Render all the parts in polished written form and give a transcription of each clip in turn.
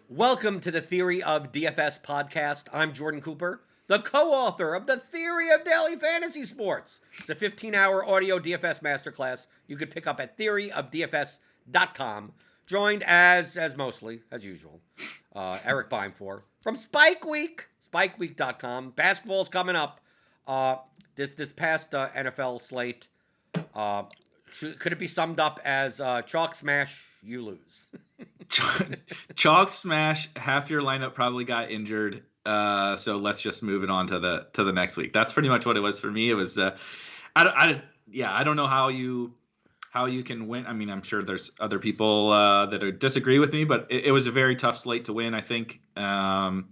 Welcome to the Theory of DFS podcast. I'm Jordan Cooper, the co-author of The Theory of Daily Fantasy Sports. It's a 15-hour audio DFS masterclass you could pick up at theoryofdfs.com. Joined as usual, Erik Beimfohr from spikeweek.com. Basketball's coming up. This past NFL slate, could it be summed up as chalk smash, you lose? Chalk smash, half your lineup probably got injured. So let's just move it on to the next week. That's pretty much what it was for me. It was I don't know how you can win. I mean, I'm sure there's other people that disagree with me, but it was a very tough slate to win, I think. So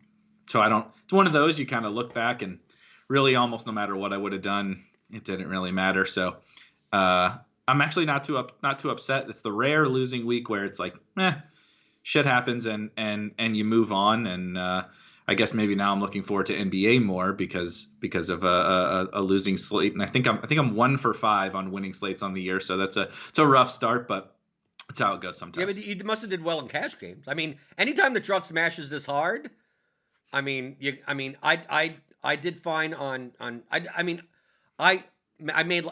it's one of those you kind of look back and really almost no matter what I would have done, it didn't really matter. So I'm actually not too upset. It's the rare losing week where it's like, shit happens and you move on. And I guess maybe now I'm looking forward to NBA more because of a losing slate. And I think I'm 1 for 5 on winning slates on the year. So it's a rough start, but that's how it goes sometimes. Yeah, but you must have did well in cash games. I mean, anytime the truck smashes this hard, I did fine on I made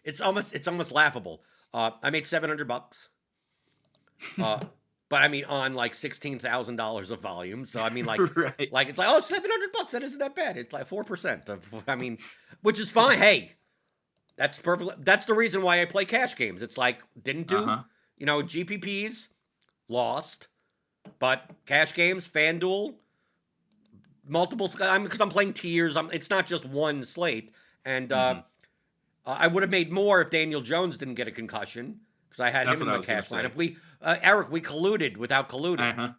it's almost laughable. I made $700. But I mean on like $16,000 of volume. So I mean like right. like it's like, oh, $700, that isn't that bad. It's like 4% of which is fine. Hey, that's perfect. That's the reason why I play cash games. It's like didn't do GPPs, lost, but cash games, FanDuel, multiple because I'm playing tiers. It's not just one slate. And I would have made more if Daniel Jones didn't get a concussion because I had him in my cash lineup. Eric, we colluded without colluding.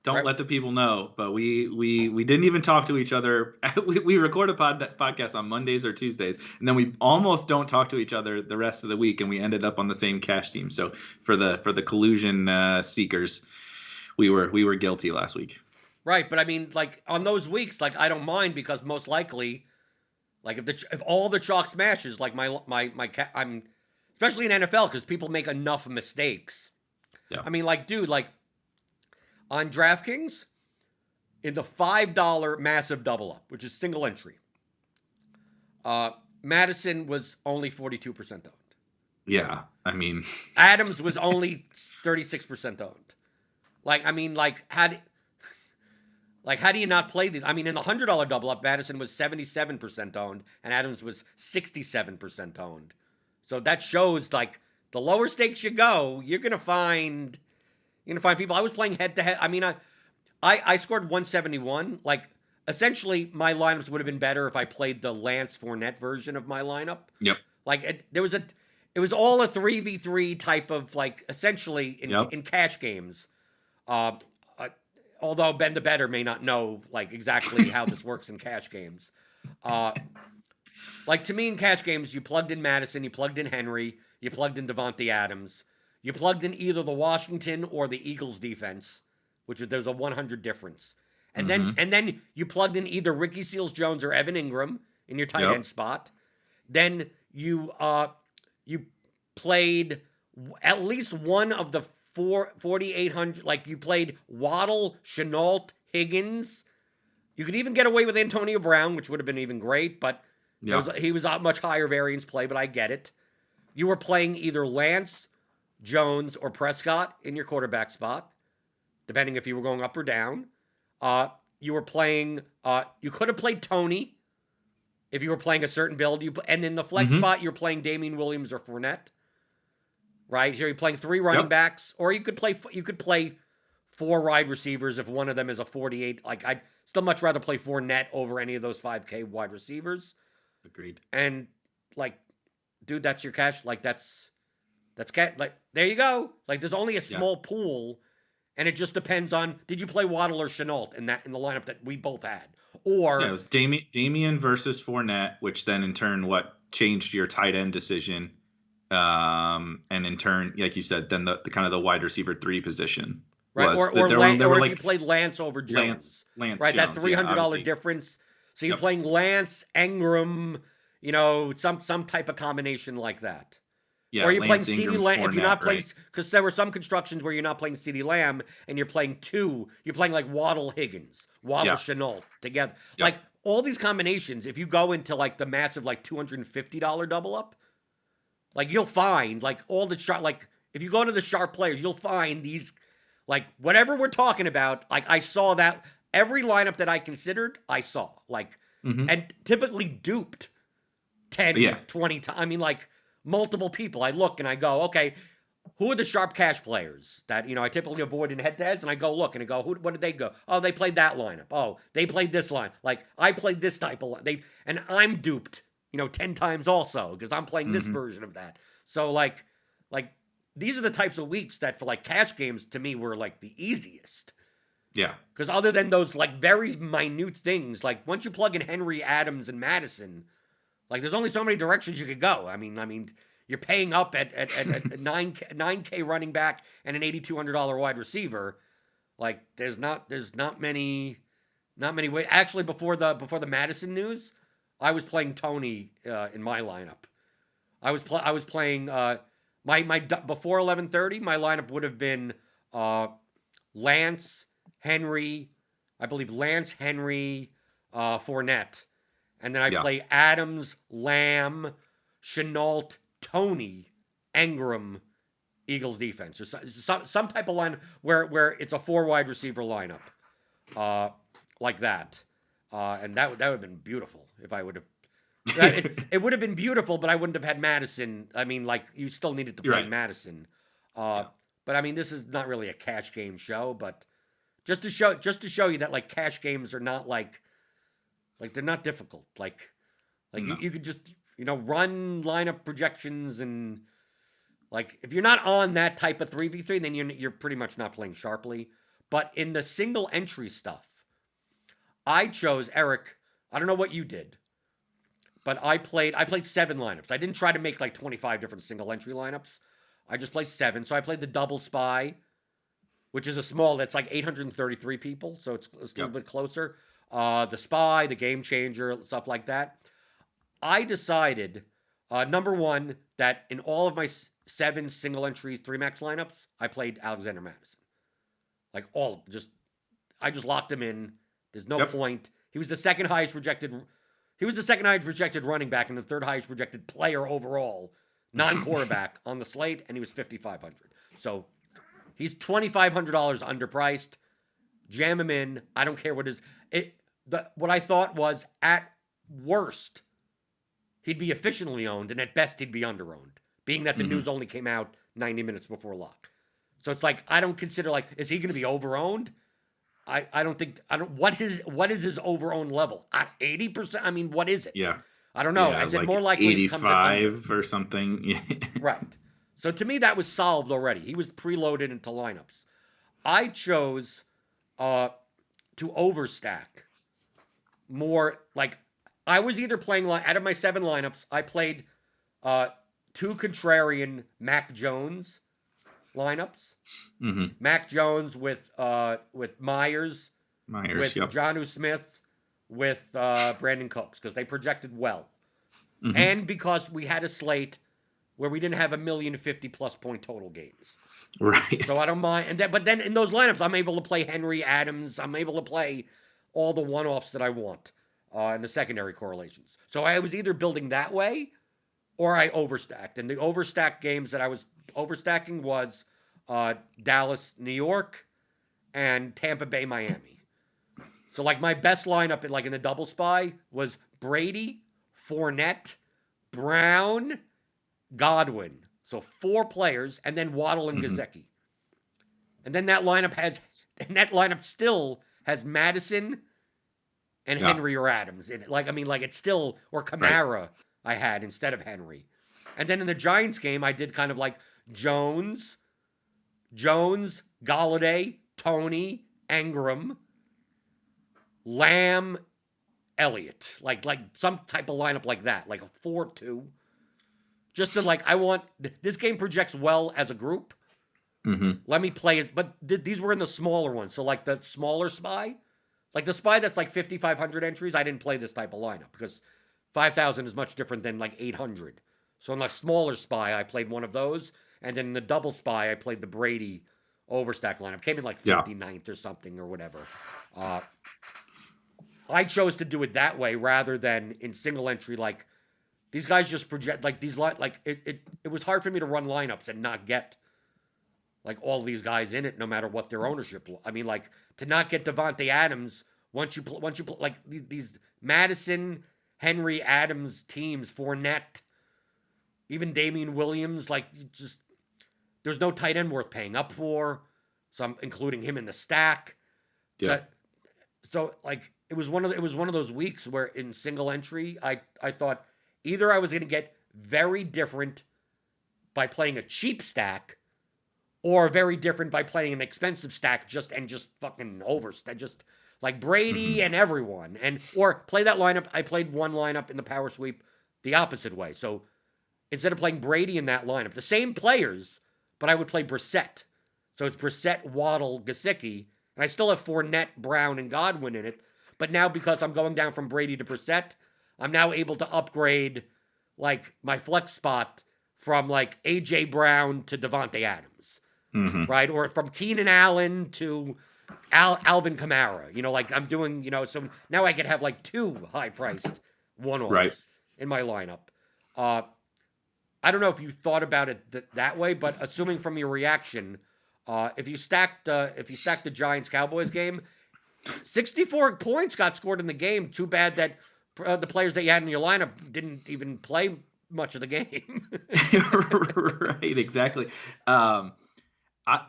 Don't let the people know, but we didn't even talk to each other. we record a podcast on Mondays or Tuesdays, and then we almost don't talk to each other the rest of the week, and we ended up on the same cash team. So for the collusion seekers, we were guilty last week. Right, but I mean, like on those weeks, like I don't mind because most likely, like if all the chalk smashes, like I'm especially in NFL because people make enough mistakes. Yeah. I mean, like, dude, like on DraftKings, in the $5 massive double up, which is single entry, Madison was only 42% owned. Yeah, I mean, Adams was only 36% owned. Like, I mean, how do you not play these? I mean, in the $100 double up, Madison was 77% owned, and Adams was 67% owned. So that shows like the lower stakes you go, you're gonna find people. I was playing head to head. I mean, I scored 171. Like essentially, my lineups would have been better if I played the Lance Fournette version of my lineup. Yep. Like it was all a 3v3 type of like essentially in cash games. Although Ben the Better may not know like exactly how this works in cash games. Like to me in cash games, you plugged in Madison, you plugged in Henry, you plugged in Devontae Adams, you plugged in either the Washington or the Eagles defense, there's a 100 difference. And then you plugged in either Ricky Seals-Jones or Evan Ingram in your tight end spot. Then you played at least one of the 4,800, like you played Waddle, Shenault, Higgins. You could even get away with Antonio Brown, which would have been even great, but he was a much higher variance play, but I get it. You were playing either Lance, Jones, or Prescott in your quarterback spot, depending if you were going up or down. You were playing, you could have played Tony if you were playing a certain build. And in the flex spot, you're playing Damian Williams or Fournette. Right? So you're playing 3 running backs, or you could play 4 wide receivers if one of them is a 48. Like I'd still much rather play Fournette over any of those 5K wide receivers. Agreed. And like, dude, that's your cash. Like that's like there you go. Like there's only a small pool, and it just depends on did you play Waddle or Shenault in the lineup that we both had, or it was Damian versus Fournette, which then in turn changed your tight end decision. And in turn, like you said, then the kind of the wide receiver 3 position. Right, or if you played Lance over Jones. Lance right, Jones, that $300 difference. So you're playing Lance, Ingram, some type of combination like that. Yeah, Or are you playing Lance CeeDee Ingram, Lamb? If you're not Fournette, playing, right? because there were some constructions where you're not playing CeeDee Lamb and you're playing two. You're playing like Waddle Higgins, Waddle Yeah. Chenault together. Yep. Like all these combinations, if you go into like the massive like $250 double up, like you'll find like all the sharp. Like if you go to the sharp players, you'll find these like whatever we're talking about. Like I saw that every lineup that I considered, I saw like Hmm. and typically duped 10, Yeah. 20 times. I mean, like multiple people. I look and I go, okay, who are the sharp cash players that, I typically avoid in head to heads? And I go look and I go, what did they go? Oh, they played that lineup. Oh, they played this line. Like I played this type of line. And I'm duped, 10 times also because I'm playing this Hmm. version of that. So like these are the types of weeks that for like cash games to me were like the easiest. Yeah. Because other than those like very minute things, like once you plug in Henry, Adams, and Madison, like there's only so many directions you could go. I mean, you're paying up at 9K running back and an $8,200 wide receiver. Like there's not many ways. Actually, before the Madison news, I was playing Tony in my lineup. I was playing my before 11:30. My lineup would have been Lance, Henry, I believe Lance, Henry, Fournette. And then I Yeah. play Adams, Lamb, Chenault, Tony, Ingram, Eagles defense, or some type of line where it's a four wide receiver lineup, like that, and that would have been beautiful if I would have. It would have been beautiful, but I wouldn't have had Madison. I mean, like you still needed to You're play right. Madison, Yeah. but I mean, this is not really a cash game show, but just to show you that like cash games are not like they're not difficult. Like No. you could just run lineup projections and like if you're not on that type of 3v3, then you're pretty much not playing sharply. But in the single entry stuff, I chose Eric. I don't know what you did, but I played 7 lineups. I didn't try to make like 25 different single entry lineups. I just played 7. So I played the double spy, which is a small that's like 833 people, so it's a little Yep. bit closer. The spy, the game changer, stuff like that. I decided, number one, that in all of my 7 single entries, 3 max lineups, I played Alexander Madison. Like all, I just locked him in. There's no Yep. point. He was the second highest rejected. He was the second highest rejected running back and the third highest rejected player overall, non-quarterback on the slate, and he was 5,500. So he's $2,500 underpriced. Jam him in. I don't care what his what I thought was at worst he'd be efficiently owned, and at best he'd be underowned, being that the Hmm. news only came out 90 minutes before lock. So it's like I don't consider like is he going to be overowned? I don't think what is his overowned level at 80%? I mean, what is it? Yeah. I don't know. Yeah. Is it Like more likely it comes in under? 85 or something. Yeah. Right. So to me, that was solved already. He was preloaded into lineups. I chose to overstack more. Like I was either playing out of my 7 lineups, I played 2 contrarian Mac Jones lineups. Hmm. Mac Jones with Myers, Myers. with Yep. Jonnu Smith, with Brandon Cooks because they projected well, Hmm. and because we had a slate where we didn't have 1,050,000+ point total games. Right. So I don't mind. But then in those lineups, I'm able to play Henry, Adams. I'm able to play all the one-offs that I want in the secondary correlations. So I was either building that way or I overstacked. And the overstacked games that I was overstacking was Dallas, New York, and Tampa Bay, Miami. So like my best lineup in the double spy was Brady, Fournette, Brown, Godwin. So 4 players, and then Waddle and Hmm. Gesicki. And then that lineup still has Madison and Yeah. Henry or Adams in it. Like it's still or Right. Kamara I had instead of Henry. And then in the Giants game, I did kind of like Jones, Galladay, Tony, Ingram, Lamb, Elliott. Like some type of lineup like that, like a 4-2. Just to I want this game projects well as a group. Hmm. Let me play it, but these were in the smaller ones. So like the smaller spy, like the spy that's like 5,500 entries. I didn't play this type of lineup because 5,000 is much different than like 800. So in the smaller spy, I played one of those, and then in the double spy, I played the Brady overstack lineup. Came in like Yeah. 59th or something or whatever. I chose to do it that way rather than in single entry. Like these guys just project like these like it was hard for me to run lineups and not get like all these guys in it, no matter what their ownership. I mean, like to not get Devontae Adams once you like these Madison, Henry, Adams teams, Fournette, even Damian Williams, like just there's no tight end worth paying up for. So I'm including him in the stack. Yeah. That, so like it was one of those weeks where in single entry I thought either I was going to get very different by playing a cheap stack, or very different by playing an expensive stack just fucking just like Brady and everyone, and or play that lineup. I played one lineup in the power sweep the opposite way. So instead of playing Brady in that lineup, the same players, but I would play Brissett. So it's Brissett, Waddle, Gesicki, and I still have Fournette, Brown, and Godwin in it. But now because I'm going down from Brady to Brissett, I'm now able to upgrade like my flex spot from like AJ Brown to Devontae Adams, right? Or from Keenan Allen to Alvin Kamara. You know, like I'm doing, you know, so now I could have like two high-priced one-offs Right. in my lineup. I don't know if you thought about it that way, but assuming from your reaction, if you stacked the Giants Cowboys game, 64 points got scored in the game. Too bad that the players that you had in your lineup didn't even play much of the game. Right, exactly.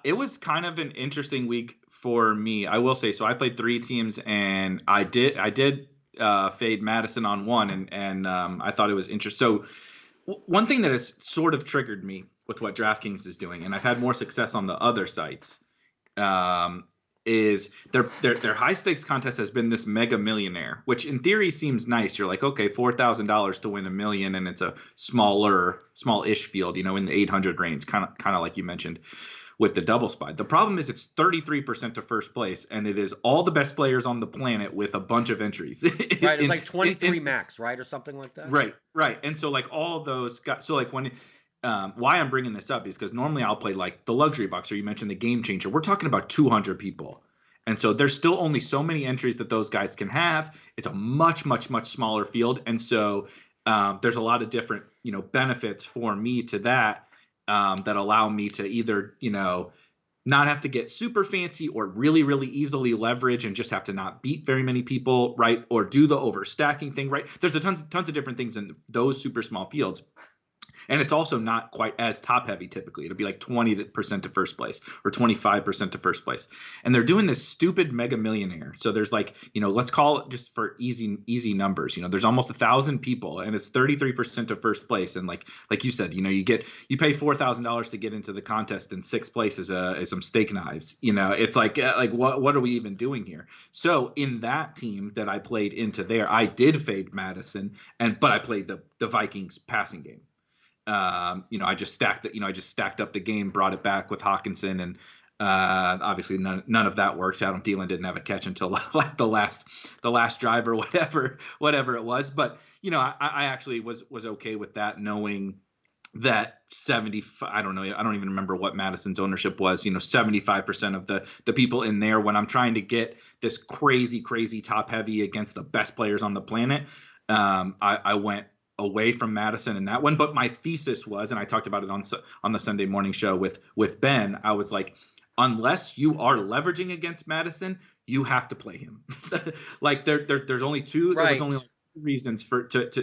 It was kind of an interesting week for me, I will say. So I played 3 teams, and I did fade Madison on one, and I thought it was interesting. So one thing that has sort of triggered me with what DraftKings is doing, and I've had more success on the other sites, is their high stakes contest has been this Mega Millionaire, which in theory seems nice. You're like, okay, $4,000 to win $1 million, and it's a small-ish field, you know, in the 800 range, kind of like you mentioned with the double spy. The problem is it's 33% to first place, and it is all the best players on the planet with a bunch of entries. Right, it's like 23 max, right, or something like that. Right. And so like all of those guys, so like when why I'm bringing this up is because normally I'll play like the luxury box, or you mentioned the game changer. We're talking about 200 people. And so there's still only so many entries that those guys can have. It's a much, much, much smaller field. And so there's a lot of different, you know, benefits for me to that that allow me to either, you know, not have to get super fancy, or really, really easily leverage and just have to not beat very many people, right? Or do the overstacking thing, right? There's tons of different things in those super small fields. And it's also not quite as top heavy typically. It'll be like 20% to first place, or 25% to first place. And they're doing this stupid Mega Millionaire. So there's like, you know, let's call it, just for easy numbers, you know, there's almost 1,000 people, and it's 33% to first place. And like you said, you know, you pay $4,000 to get into the contest, and sixth place is some steak knives. You know, it's like what are we even doing here? So in that team that I played into there, I did fade Madison, but I played the Vikings passing game. You know, I just stacked up the game, brought it back with Hawkinson, and obviously none of that works. Adam Thielen didn't have a catch until like the last drive or whatever it was. But you know, I actually was okay with that, knowing that 75, I don't even remember what Madison's ownership was, you know, 75% of the people in there, when I'm trying to get this crazy top heavy against the best players on the planet, I went away from Madison in that one. But my thesis was, and I talked about it on the Sunday morning show with Ben, I was like, unless you are leveraging against Madison, you have to play him. Like there's only two. Right. There was only like two reasons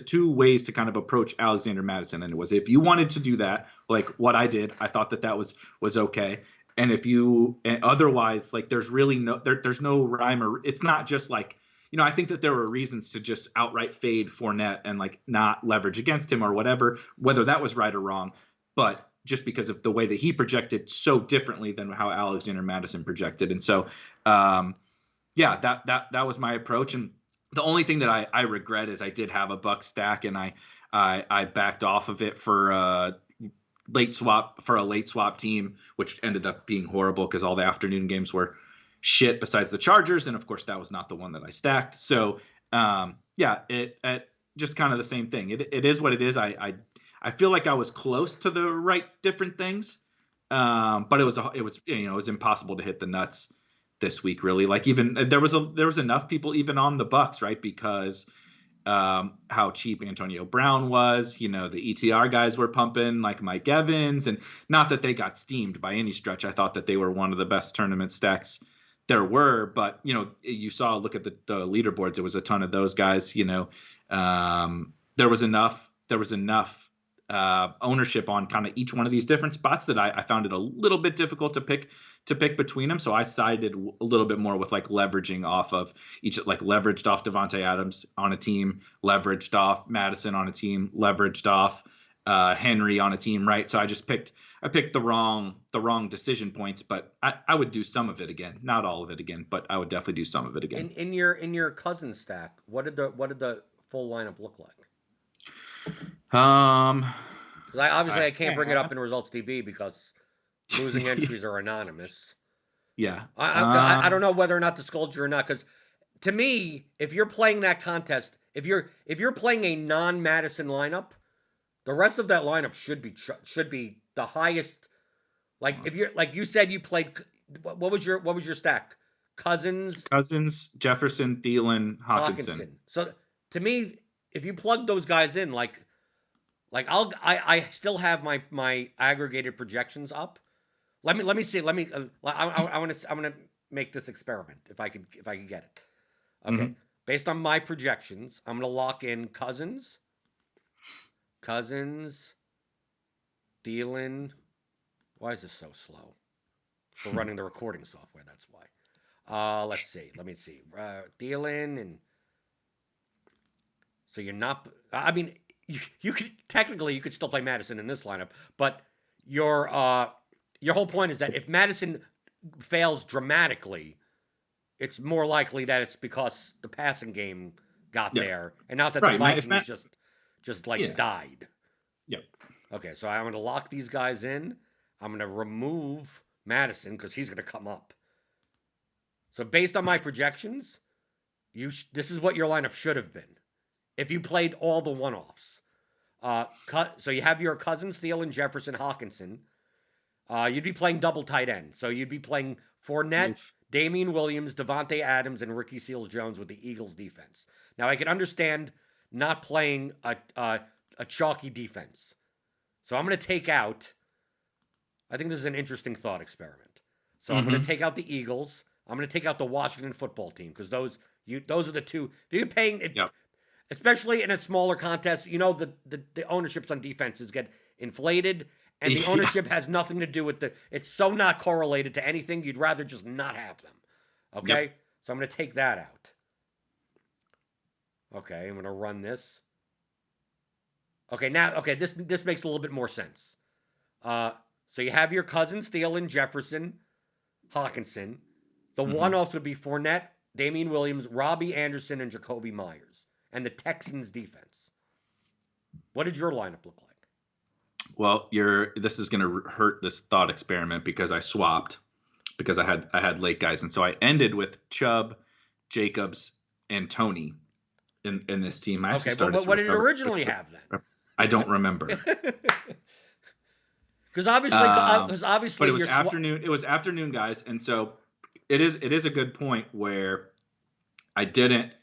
two ways to kind of approach Alexander Madison, and it was, if you wanted to do that, like what I did, I thought that was okay. And if you, and otherwise, like there's really there's no rhyme, or it's not just like, you know, I think that there were reasons to just outright fade Fournette and like not leverage against him or whatever, whether that was right or wrong. But just because of the way that he projected so differently than how Alexander Madison projected. And so, that was my approach. And the only thing that I regret is I did have a buck stack, and I backed off of it for a late swap team, which ended up being horrible because all the afternoon games were shit besides the Chargers, and of course that was not the one that I stacked. So it just kind of the same thing. It is what it is. I I feel like I was close to the right different things. But it was impossible to hit the nuts this week, really. Like, even there was enough people even on the Bucks, right? Because how cheap Antonio Brown was, the ETR guys were pumping, like Mike Evans, and not that they got steamed by any stretch. I thought that they were one of the best tournament stacks there were, but you saw, look at the leaderboards. It was a ton of those guys. There was enough ownership on kind of each one of these different spots that I found it a little bit difficult to pick between them. So I sided a little bit more with like leveraging off of each, like leveraged off Devontae Adams on a team, leveraged off Madison on a team, leveraged off Henry on a team, right? So I picked the wrong decision points, but I would do some of it again, not all of it again, but I would definitely do some of it again. In your cousin stack, what did the full lineup look like? Because I can't bring it up in Results DB because losing entries are anonymous. Yeah. I don't know whether or not to scold you or not, because to me, if you're playing that contest, if you're playing a non-Madison lineup, the rest of that lineup should be the highest. Like, if you're, like you said, you played, what was your stack? Cousins, Jefferson, Thielen, Hawkinson. So to me, if you plug those guys in, like I still have my aggregated projections up. Let me see. I want to make this experiment if I could get it. Okay. Mm-hmm. Based on my projections, I'm going to lock in Cousins, Thielen. Why is this so slow? We're running the recording software. That's why. Let's see. Let me see. Thielen, and so you're not. I mean, you could technically still play Madison in this lineup, but your whole point is that if Madison fails dramatically, it's more likely that it's because the passing game got there, and not that the Vikings just died. Yep. Okay, so I'm going to lock these guys in. I'm going to remove Madison because he's going to come up. So based on my projections, this is what your lineup should have been if you played all the one-offs. So you have your Cousins, Thielen, Jefferson, Hawkinson. You'd be playing double tight end. So you'd be playing Fournette, Damian Williams, Devontae Adams, and Ricky Seals-Jones with the Eagles defense. Now, I can understand not playing a chalky defense. So I'm going to take out, I think this is an interesting thought experiment. So I'm going to take out the Eagles. I'm going to take out the Washington football team because those are the two. If you're paying, especially in a smaller contest, the ownerships on defenses get inflated. And the ownership has nothing to do with it's so not correlated to anything, you'd rather just not have them. Okay? Yep. So I'm going to take that out. Okay, I'm going to run this. Okay, this makes a little bit more sense. So you have your Cousins, Thielen, Jefferson, Hawkinson. The one-offs would be Fournette, Damian Williams, Robbie Anderson, and Jacoby Myers. And the Texans defense. What did your lineup look like? Well, this is going to hurt this thought experiment because I swapped because I had late guys, and so I ended with Chubb, Jacobs, and Tony in this team. Okay, but what did it originally have then? I don't remember. Because obviously, but it was afternoon. It was afternoon, guys, and so it is a good point where I didn't.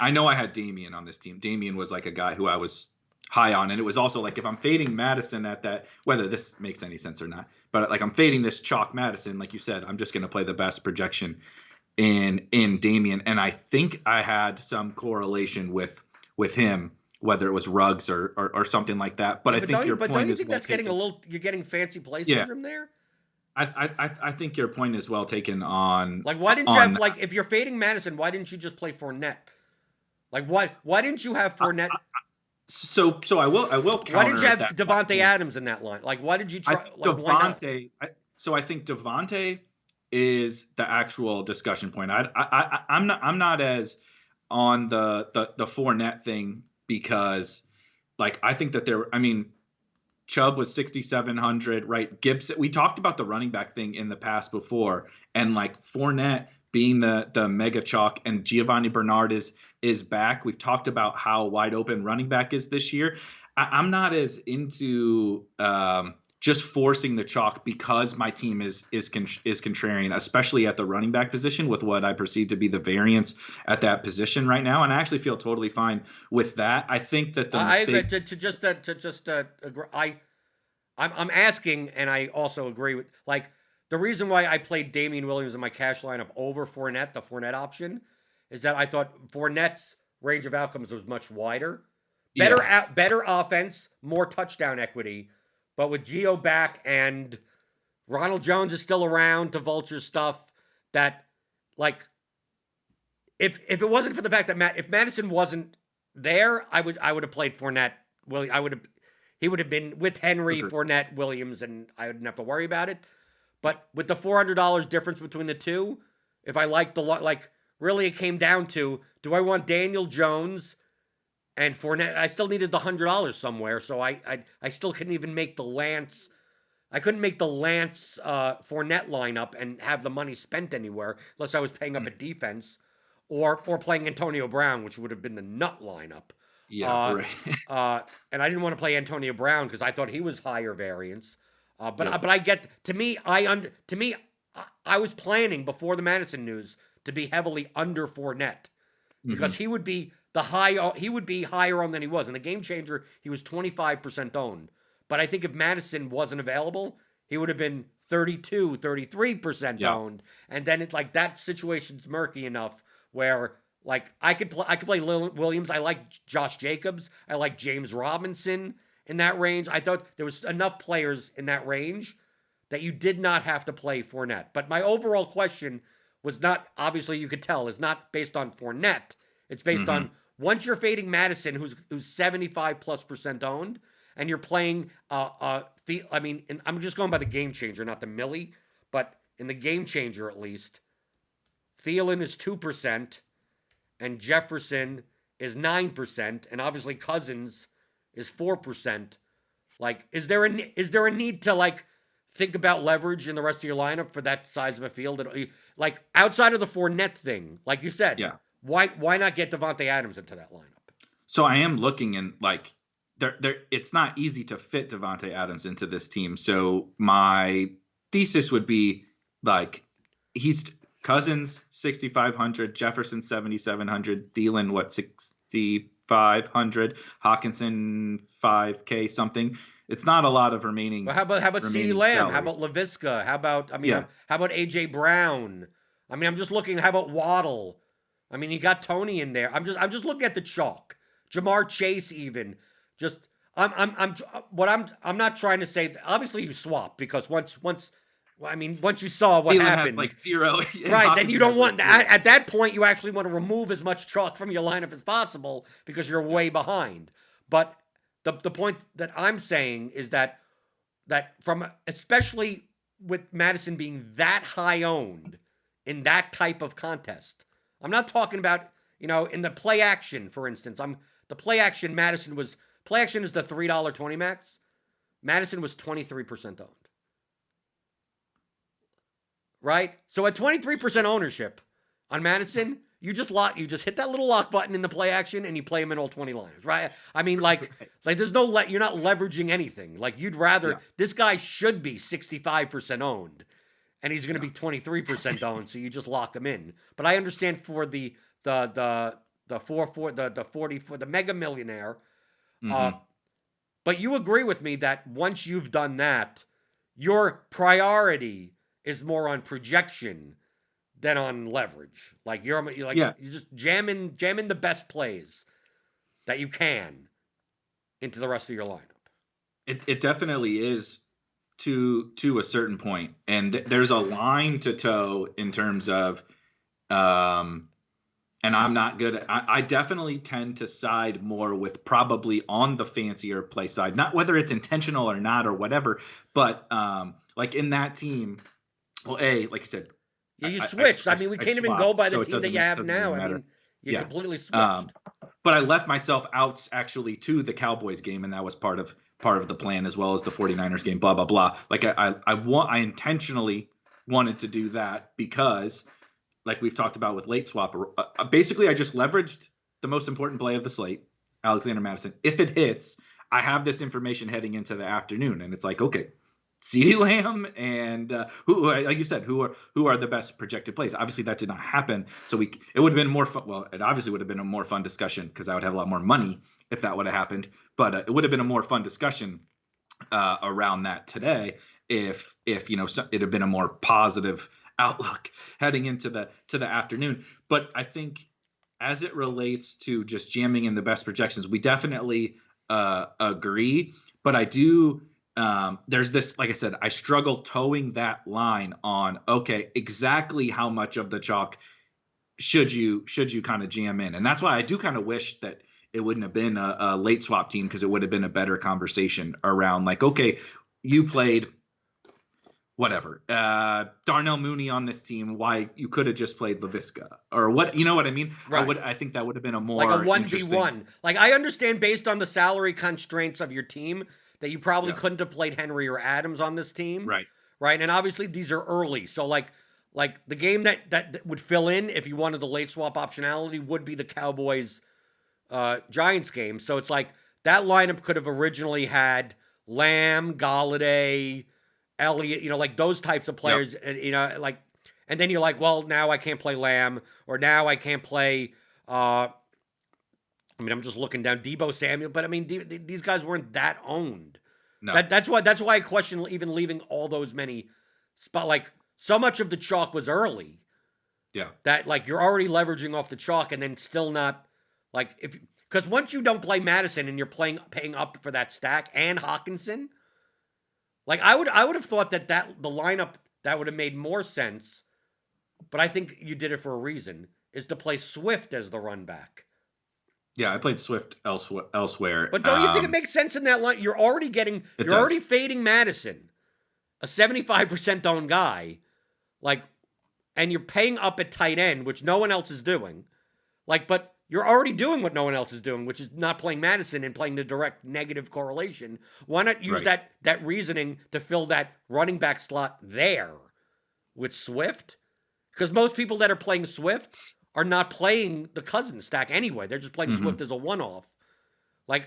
I know I had Damian on this team. Damian was like a guy who I was high on, and it was also like if I'm fading Madison at that, whether this makes any sense or not, but like I'm fading this chalk Madison, like you said, I'm just going to play the best projection in Damian, and I think I had some correlation with him, whether it was Ruggs or something like that. But I think your point is, don't you think that's getting you're getting fancy play syndrome there? I think your point is well taken on. Like, why didn't you have, like, if you're fading Madison, why didn't you just play Fournette? Like, why didn't you have Fournette? So I will counter. Why did you have Devontae Adams in that line? Like, why did you try? Devontae. So I think Devontae is the actual discussion point. I'm not as on the Fournette thing because, like, I think that Chubb was 6,700, right? Gibson. We talked about the running back thing in the past before, and like Fournette being the mega chalk, and Giovanni Bernard is back. We've talked about how wide open running back is this year. I'm not as into just forcing the chalk because my team is contrarian, especially at the running back position with what I perceive to be the variance at that position right now. And I actually feel totally fine with that. I think that the mistake I'm asking, and I also agree with, like, the reason why I played Damian Williams in my cash lineup over Fournette, the Fournette option, is that I thought Fournette's range of outcomes was much wider. Better offense, more touchdown equity. But with Gio back and Ronald Jones is still around to vulture stuff, that, like, if it wasn't for the fact that if Madison wasn't there, I would have played Fournette. He would have been with Henry, Fournette, Williams, and I wouldn't have to worry about it. But with the $400 difference between the two, if I like really it came down to, do I want Daniel Jones and Fournette? I still needed the $100 somewhere, so I still couldn't even make the Lance. I couldn't make the Lance Fournette lineup and have the money spent anywhere unless I was paying up a defense or playing Antonio Brown, which would have been the nut lineup. Right. And I didn't want to play Antonio Brown because I thought he was higher variance. But I get, I was planning before the Madison news to be heavily under Fournette because he would be higher owned than he was. In the game changer, he was 25% owned. But I think if Madison wasn't available, he would have been 32, 33% owned. And then that situation's murky enough where, like, I could play Williams. I like Josh Jacobs. I like James Robinson in that range. I thought there was enough players in that range that you did not have to play Fournette. But my overall question was not, obviously you could tell, is not based on Fournette. It's based on, once you're fading Madison, who's 75+% owned, and you're playing, I'm just going by the game changer, not the Millie, but in the game changer at least, Thielen is 2%, and Jefferson is 9%, and obviously Cousins is 4%. Like, is there a need to, like, think about leverage in the rest of your lineup for that size of a field? Like, outside of the Fournette thing, like you said, why not get Devontae Adams into that lineup? So I am looking, and like, it's not easy to fit Devontae Adams into this team. So my thesis would be, like, he's Cousins 6,500, Jefferson 7,700, Thielen 6,500, Hawkinson 5K something. It's not a lot of remaining. Well, how about CeeDee Lamb? Salary. How about LaVisca? How about how about AJ Brown? I mean, I'm just looking. How about Waddle? I mean, you got Tony in there. I'm just looking at the chalk. Jamar Chase even. Just I'm not trying to say. Obviously, you swap because once you saw what happened, like zero, right? Then you don't want at that point. You actually want to remove as much chalk from your lineup as possible because you're way behind. But the point that I'm saying is that from, especially with Madison being that high owned in that type of contest, I'm not talking about, in the play action, for instance. The play action. Play action is the $3.20 max. Madison was 23% owned. Right? So at 23% ownership on Madison, you just hit that little lock button in the play action and you play him in all 20 liners, right? I mean, like there's no you're not leveraging anything. Like, you'd rather this guy should be 65% owned and he's going to be 23% owned, so you just lock him in. But I understand for the 40 for the mega millionaire. But you agree with me that once you've done that, your priority is more on projection than on leverage. Like, you're just jamming the best plays that you can into the rest of your lineup. It definitely is to a certain point, and there's a line to toe in terms of, and I'm not good at, I definitely tend to side more with probably on the fancier play side, not whether it's intentional or not or whatever, but like in that team, well, like you said, you switched. I mean, we can't even go by the team that you have now. I mean, you completely switched. But I left myself out actually to the Cowboys game, and that was part of the plan, as well as the 49ers game, blah, blah, blah. Like, I intentionally wanted to do that because, like we've talked about with late swap, basically I just leveraged the most important play of the slate, Alexander Mattison. If it hits, I have this information heading into the afternoon, and it's like, okay, CeeDee Lamb and who, like you said, who are the best projected plays. Obviously, that did not happen, so it would have been more fun. Well, it obviously would have been a more fun discussion because I would have a lot more money if that would have happened. But it would have been a more fun discussion around that today if it had been a more positive outlook heading into the afternoon. But I think as it relates to just jamming in the best projections, we definitely agree. But I do. There's this, like I said, I struggle towing that line on, okay, exactly how much of the chalk should you kind of jam in? And that's why I do kind of wish that it wouldn't have been a late swap team, because it would have been a better conversation around like, okay, you played whatever, Darnell Mooney on this team, why you could have just played LaVisca or what, you know what I mean? Right. I think that would have been a more like a 1v1. Like, I understand based on the salary constraints of your team that you probably couldn't have played Henry or Adams on this team. Right. Right. And obviously these are early. So like the game that would fill in if you wanted the late swap optionality would be the Cowboys Giants game. So it's like that lineup could have originally had Lamb, Galladay, Elliott, like those types of players, and and then you're like, well, now I can't play Lamb, or now I can't play I'm just looking down Deebo Samuel, but I mean, these guys weren't that owned. No. That's why I question even leaving all those many spot. Like, so much of the chalk was early. Yeah. That like you're already leveraging off the chalk, and then still not like because once you don't play Madison and you're paying up for that stack and Hawkinson, like I would have thought that the lineup that would have made more sense, but I think you did it for a reason, is to play Swift as the run back. Yeah, I played Swift elsewhere. But don't you think it makes sense in that line? You're already already fading Madison, a 75% owned guy, like, and you're paying up at tight end, which no one else is doing. Like, but you're already doing what no one else is doing, which is not playing Madison and playing the direct negative correlation. Why not use that reasoning to fill that running back slot there with Swift? Because most people that are playing Swift are not playing the Cousins stack anyway. They're just playing Swift as a one-off. Like,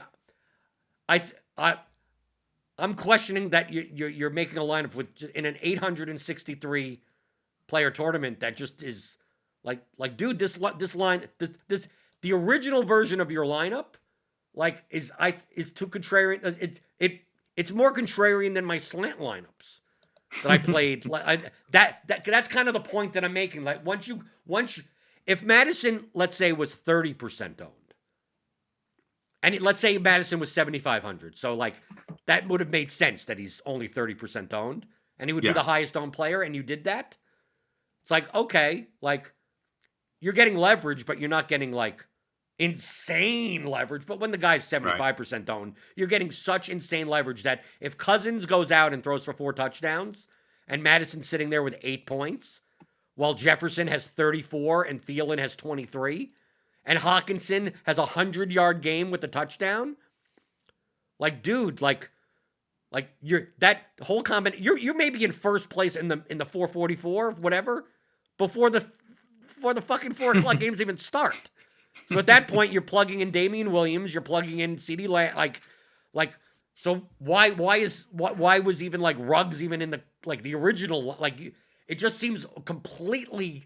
I'm questioning that you're making a lineup with in an 863 player tournament that just is like dude, this line, the original version of your lineup, like is too contrarian. It's more contrarian than my slant lineups that I played. That's kind of the point that I'm making. Like once if Madison, let's say, was 30% owned, and let's say Madison was 7,500, so like that would have made sense that he's only 30% owned, and he would be the highest owned player, and you did that. It's like, okay, like you're getting leverage, but you're not getting like insane leverage. But when the guy's 75% owned, you're getting such insane leverage that if Cousins goes out and throws for 4 touchdowns, and Madison's sitting there with 8 points, while Jefferson has 34 and Thielen has 23, and Hawkinson has a 100-yard game with a touchdown. Like, dude, like you're that whole combination. You're maybe in first place in the 444, whatever, before the fucking 4 o'clock games even start. So at that point, you're plugging in Damian Williams, you're plugging in CeeDee Lamb, like. So why was even like Ruggs even in the original, like, it just seems completely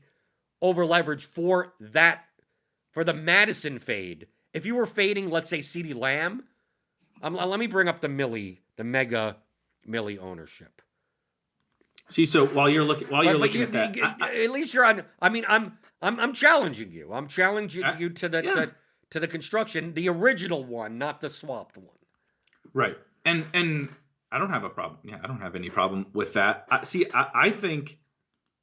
over leveraged for the Madison fade. If you were fading, let's say, CeeDee Lamb, let me bring up the mega milli ownership. See, so while you're looking at that, at least you're on. I mean, I'm challenging you. I'm challenging you to the construction, the original one, not the swapped one. Right, and I don't have a problem. Yeah, I don't have any problem with that. I think.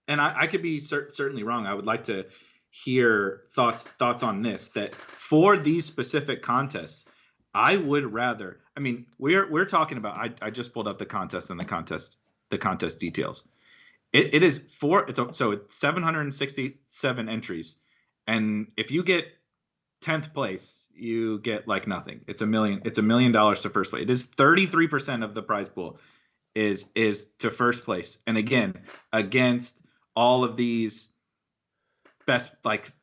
And I could be certainly wrong. I would like to hear thoughts on this. That for these specific contests, I would rather. I mean, we're talking about. I just pulled up the contest and the contest details. It is so it's 767 entries, and if you get 10th place, you get like nothing. It's $1 million. It's $1 million to first place. It is 33% of the prize pool is to first place, and again against all of these best, like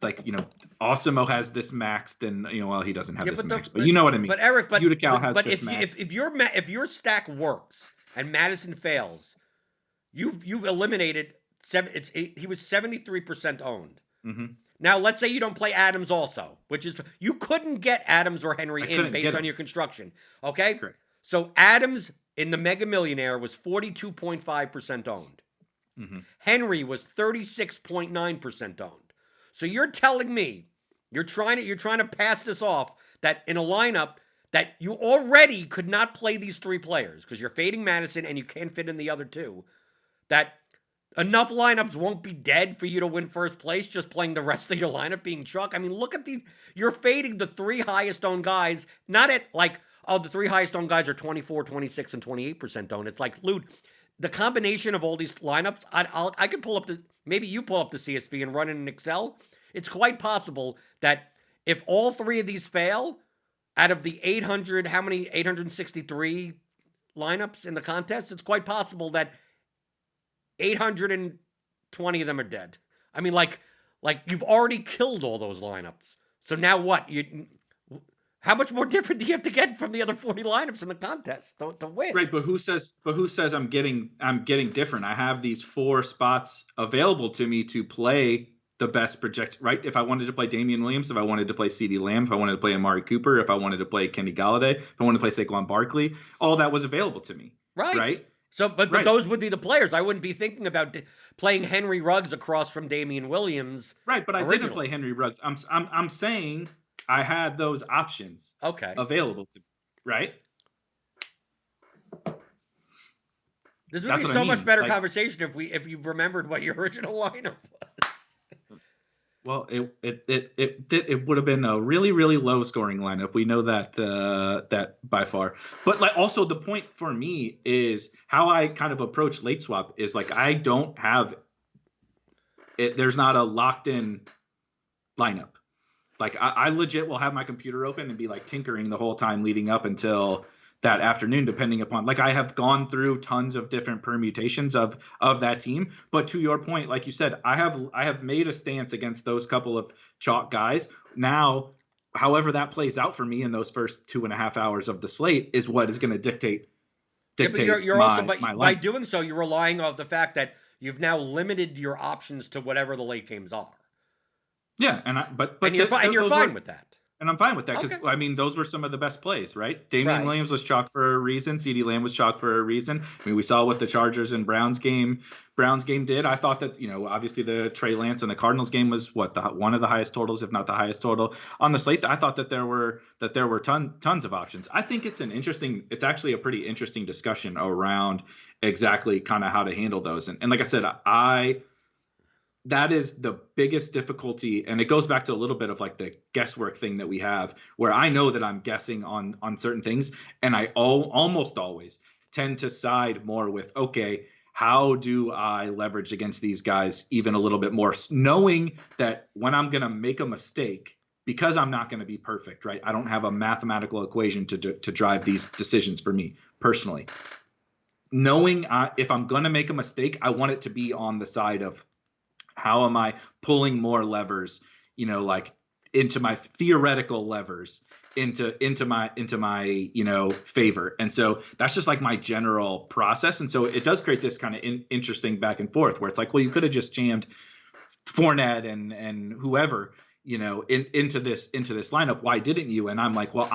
Awesemo has this maxed, and well, he doesn't have this maxed, but but you know what I mean. But Eric, Utica has this if maxed. if your stack works and Madison fails, you've eliminated he was 73% owned. Mm-hmm. Now let's say you don't play Adams also, which is you couldn't get Adams or Henry in based on your construction. Okay, correct. So Adams in the Mega Millionaire was 42.5% owned. Mm-hmm. Henry was 36.9% owned. So you're telling me you're trying to pass this off that in a lineup that you already could not play these three players because you're fading Madison and you can't fit in the other two, that enough lineups won't be dead for you to win first place just playing the rest of your lineup being chalk. I mean, look at these. You're fading the three highest owned guys, not at like, oh, the three highest owned guys are 24, 26, and 28% owned. It's like, Lude, the combination of all these lineups, I could pull up maybe you pull up the CSV and run it in Excel. It's quite possible that if all three of these fail, out of the 863 lineups in the contest, it's quite possible that 820 of them are dead. I mean, like you've already killed all those lineups. So now what? How much more different do you have to get from the other 40 lineups in the contest to win? Right, but who says I'm getting different? I have these 4 spots available to me to play the best project, right? If I wanted to play Damian Williams, if I wanted to play CeeDee Lamb, if I wanted to play Amari Cooper, if I wanted to play Kenny Galladay, if I wanted to play Saquon Barkley, all that was available to me. Right? So, but those would be the players. I wouldn't be thinking about playing Henry Ruggs across from Damian Williams. Right, but I didn't play Henry Ruggs. I'm saying I had those options available to me, right? This would be so much better conversation if you remembered what your original lineup was. Well, it would have been a really, really low scoring lineup. We know that by far. But like also the point for me is how I kind of approach late swap is like I don't have it. There's not a locked in lineup. Like I legit will have my computer open and be like tinkering the whole time leading up until that afternoon, depending upon, like, I have gone through tons of different permutations of that team. But to your point, like you said, I have made a stance against those couple of chalk guys. Now, however that plays out for me in those first 2.5 hours of the slate is what is going to dictate. But you're also by doing so, you're relying on the fact that you've now limited your options to whatever the late games are. Yeah, but you're fine with that. And I'm fine with that because, I mean, those were some of the best plays, right? Damian Williams was chalk for a reason. CeeDee Lamb was chalk for a reason. I mean, we saw what the Chargers and Browns game did. I thought that, obviously the Trey Lance and the Cardinals game was one of the highest totals, if not the highest total on the slate. I thought that there were tons of options. I think it's actually a pretty interesting discussion around exactly kind of how to handle those. And like I said, that is the biggest difficulty. And it goes back to a little bit of like the guesswork thing that we have where I know that I'm guessing on certain things. And I almost always tend to side more with, okay, how do I leverage against these guys even a little bit more, knowing that when I'm going to make a mistake, because I'm not going to be perfect, right? I don't have a mathematical equation to drive these decisions for me personally. Knowing if I'm going to make a mistake, I want it to be on the side of, how am I pulling more levers, like into my theoretical levers into my favor. And so that's just like my general process. And so it does create this kind of interesting back and forth where it's like, well, you could have just jammed Fournette and whoever, into this lineup. Why didn't you? And I'm like, well,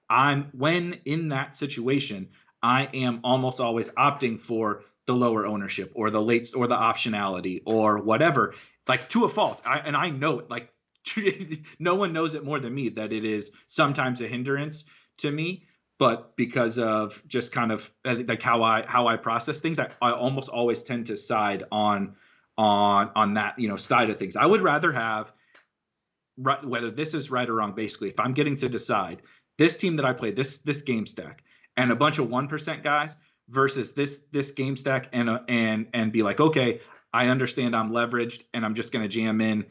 I'm when in that situation, I am almost always opting for the lower ownership or the late or the optionality or whatever, like to a fault. I know it, like no one knows it more than me that it is sometimes a hindrance to me, but because of just kind of like how I process things, I almost always tend to side on that, side of things. I would rather have, whether this is right or wrong, basically, if I'm getting to decide this team that I played, this game stack and a bunch of 1% guys versus this game stack and be like, okay, I understand I'm leveraged and I'm just going to jam in,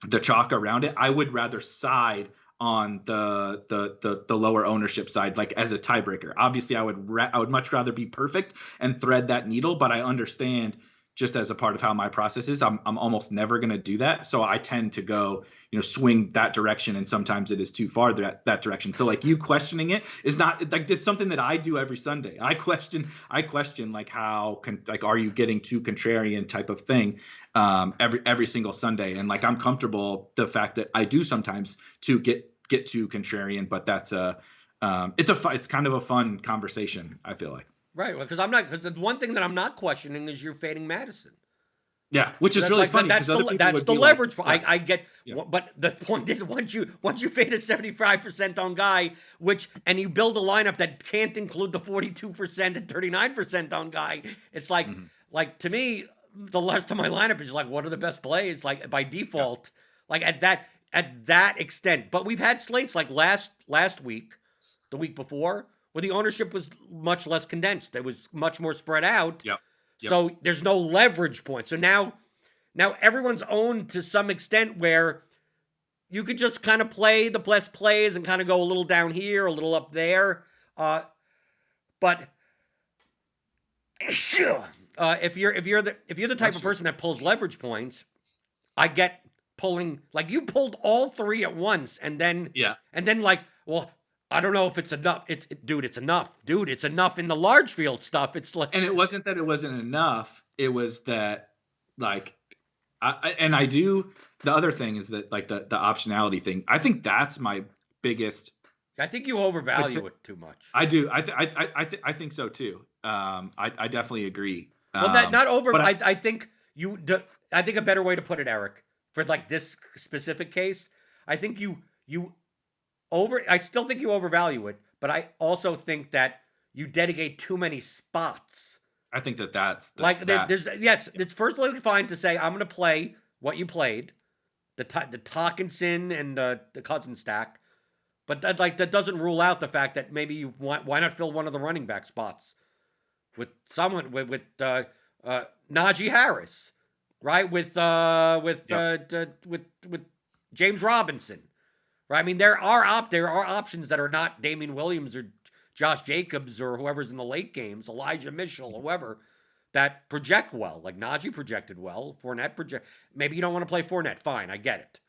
the chalk around it. I would rather side on the lower ownership side, like as a tiebreaker. Obviously, I would much rather be perfect and thread that needle, but I understand just as a part of how my process is. I'm almost never going to do that. So I tend to go, swing that direction. And sometimes it is too far that direction. So like you questioning it is not like, it's something that I do every Sunday. I question like are you getting too contrarian type of thing every single Sunday. And like, I'm comfortable the fact that I do sometimes to get too contrarian, but that's it's kind of a fun conversation, I feel like. Right, because the one thing that I'm not questioning is you're fading Madison. Yeah, which is really funny. That's the leverage. Like, I get, but the point is, once you fade a 75% on guy, and you build a lineup that can't include the 42% and 39% on guy, it's like, to me, the rest of my lineup is like, what are the best plays? Like by default, like at that extent. But we've had slates like last week, the week before, where the ownership was much less condensed. It was much more spread out. Yep. So there's no leverage point. So now everyone's owned to some extent where you could just kind of play the best plays and kind of go a little down here, a little up there. But if you're the type of person that pulls leverage points, I get pulling, like you pulled all three at once, and then like, well, I don't know if it's enough. It's enough. Dude, it's enough in the large field stuff. It's like, and it wasn't that it wasn't enough. It was that, like, I do. The other thing is that, like, the optionality thing. I think that's my biggest. I think you overvalue it too much. I do. I think so too. I definitely agree. Well, not over. I think I think a better way to put it, Eric, for like this specific case, I think you I still think you overvalue it, but I also think that you dedicate too many spots. I think that's it's firstly fine to say I'm going to play what you played, the Hawkinson and the Cousin stack, but that doesn't rule out the fact that maybe you why not fill one of the running back spots with someone with Najee Harris, right? With James Robinson. Right, I mean, there are options that are not Damian Williams or Josh Jacobs or whoever's in the late games, Elijah Mitchell, whoever, that project well. Like Najee projected well, Fournette maybe you don't want to play Fournette, fine, I get it.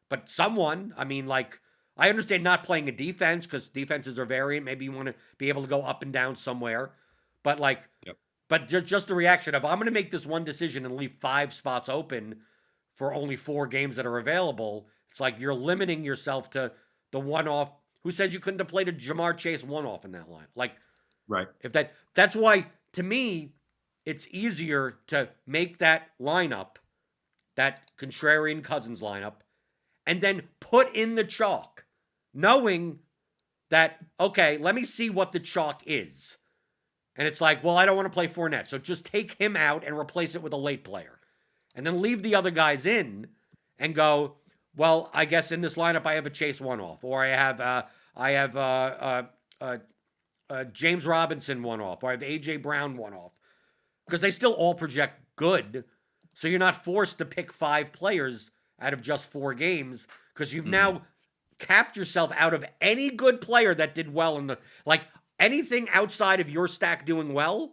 But someone, I mean, like, I understand not playing a defense because defenses are variant. Maybe you want to be able to go up and down somewhere. But like, but just the reaction of, I'm going to make this one decision and leave 5 spots open for only 4 games that are available. It's like you're limiting yourself to the one-off. Who says you couldn't have played a Jamar Chase one-off in that line? Like, right. If that's why, to me, it's easier to make that lineup, that Contrarian Cousins lineup, and then put in the chalk, knowing that, okay, let me see what the chalk is. And it's like, well, I don't want to play Fournette, so just take him out and replace it with a late player. And then leave the other guys in and go, well, I guess in this lineup I have a Chase one-off, or I have James Robinson one-off, or I have A.J. Brown one-off. Because they still all project good, so you're not forced to pick 5 players out of just 4 games, because you've now capped yourself out of any good player that did well in the, like, anything outside of your stack doing well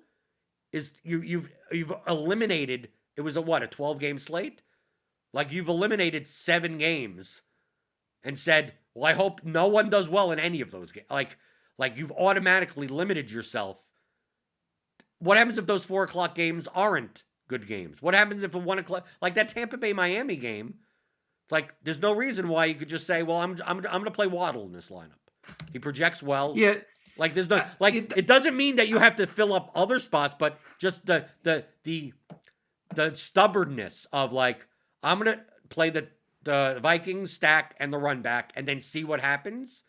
is you've eliminated. It was a 12-game slate? Like, you've eliminated 7 games and said, well, I hope no one does well in any of those games. Like you've automatically limited yourself. What happens if those 4 o'clock games aren't good games? What happens if a 1 o'clock, like that Tampa Bay Miami game? Like, there's no reason why you could just say, well, I'm going to play Waddle in this lineup. He projects well. Yeah. Like, there's no, it doesn't mean that you have to fill up other spots, but just the stubbornness of, like, I'm going to play the Vikings stack and the run back and then see what happens.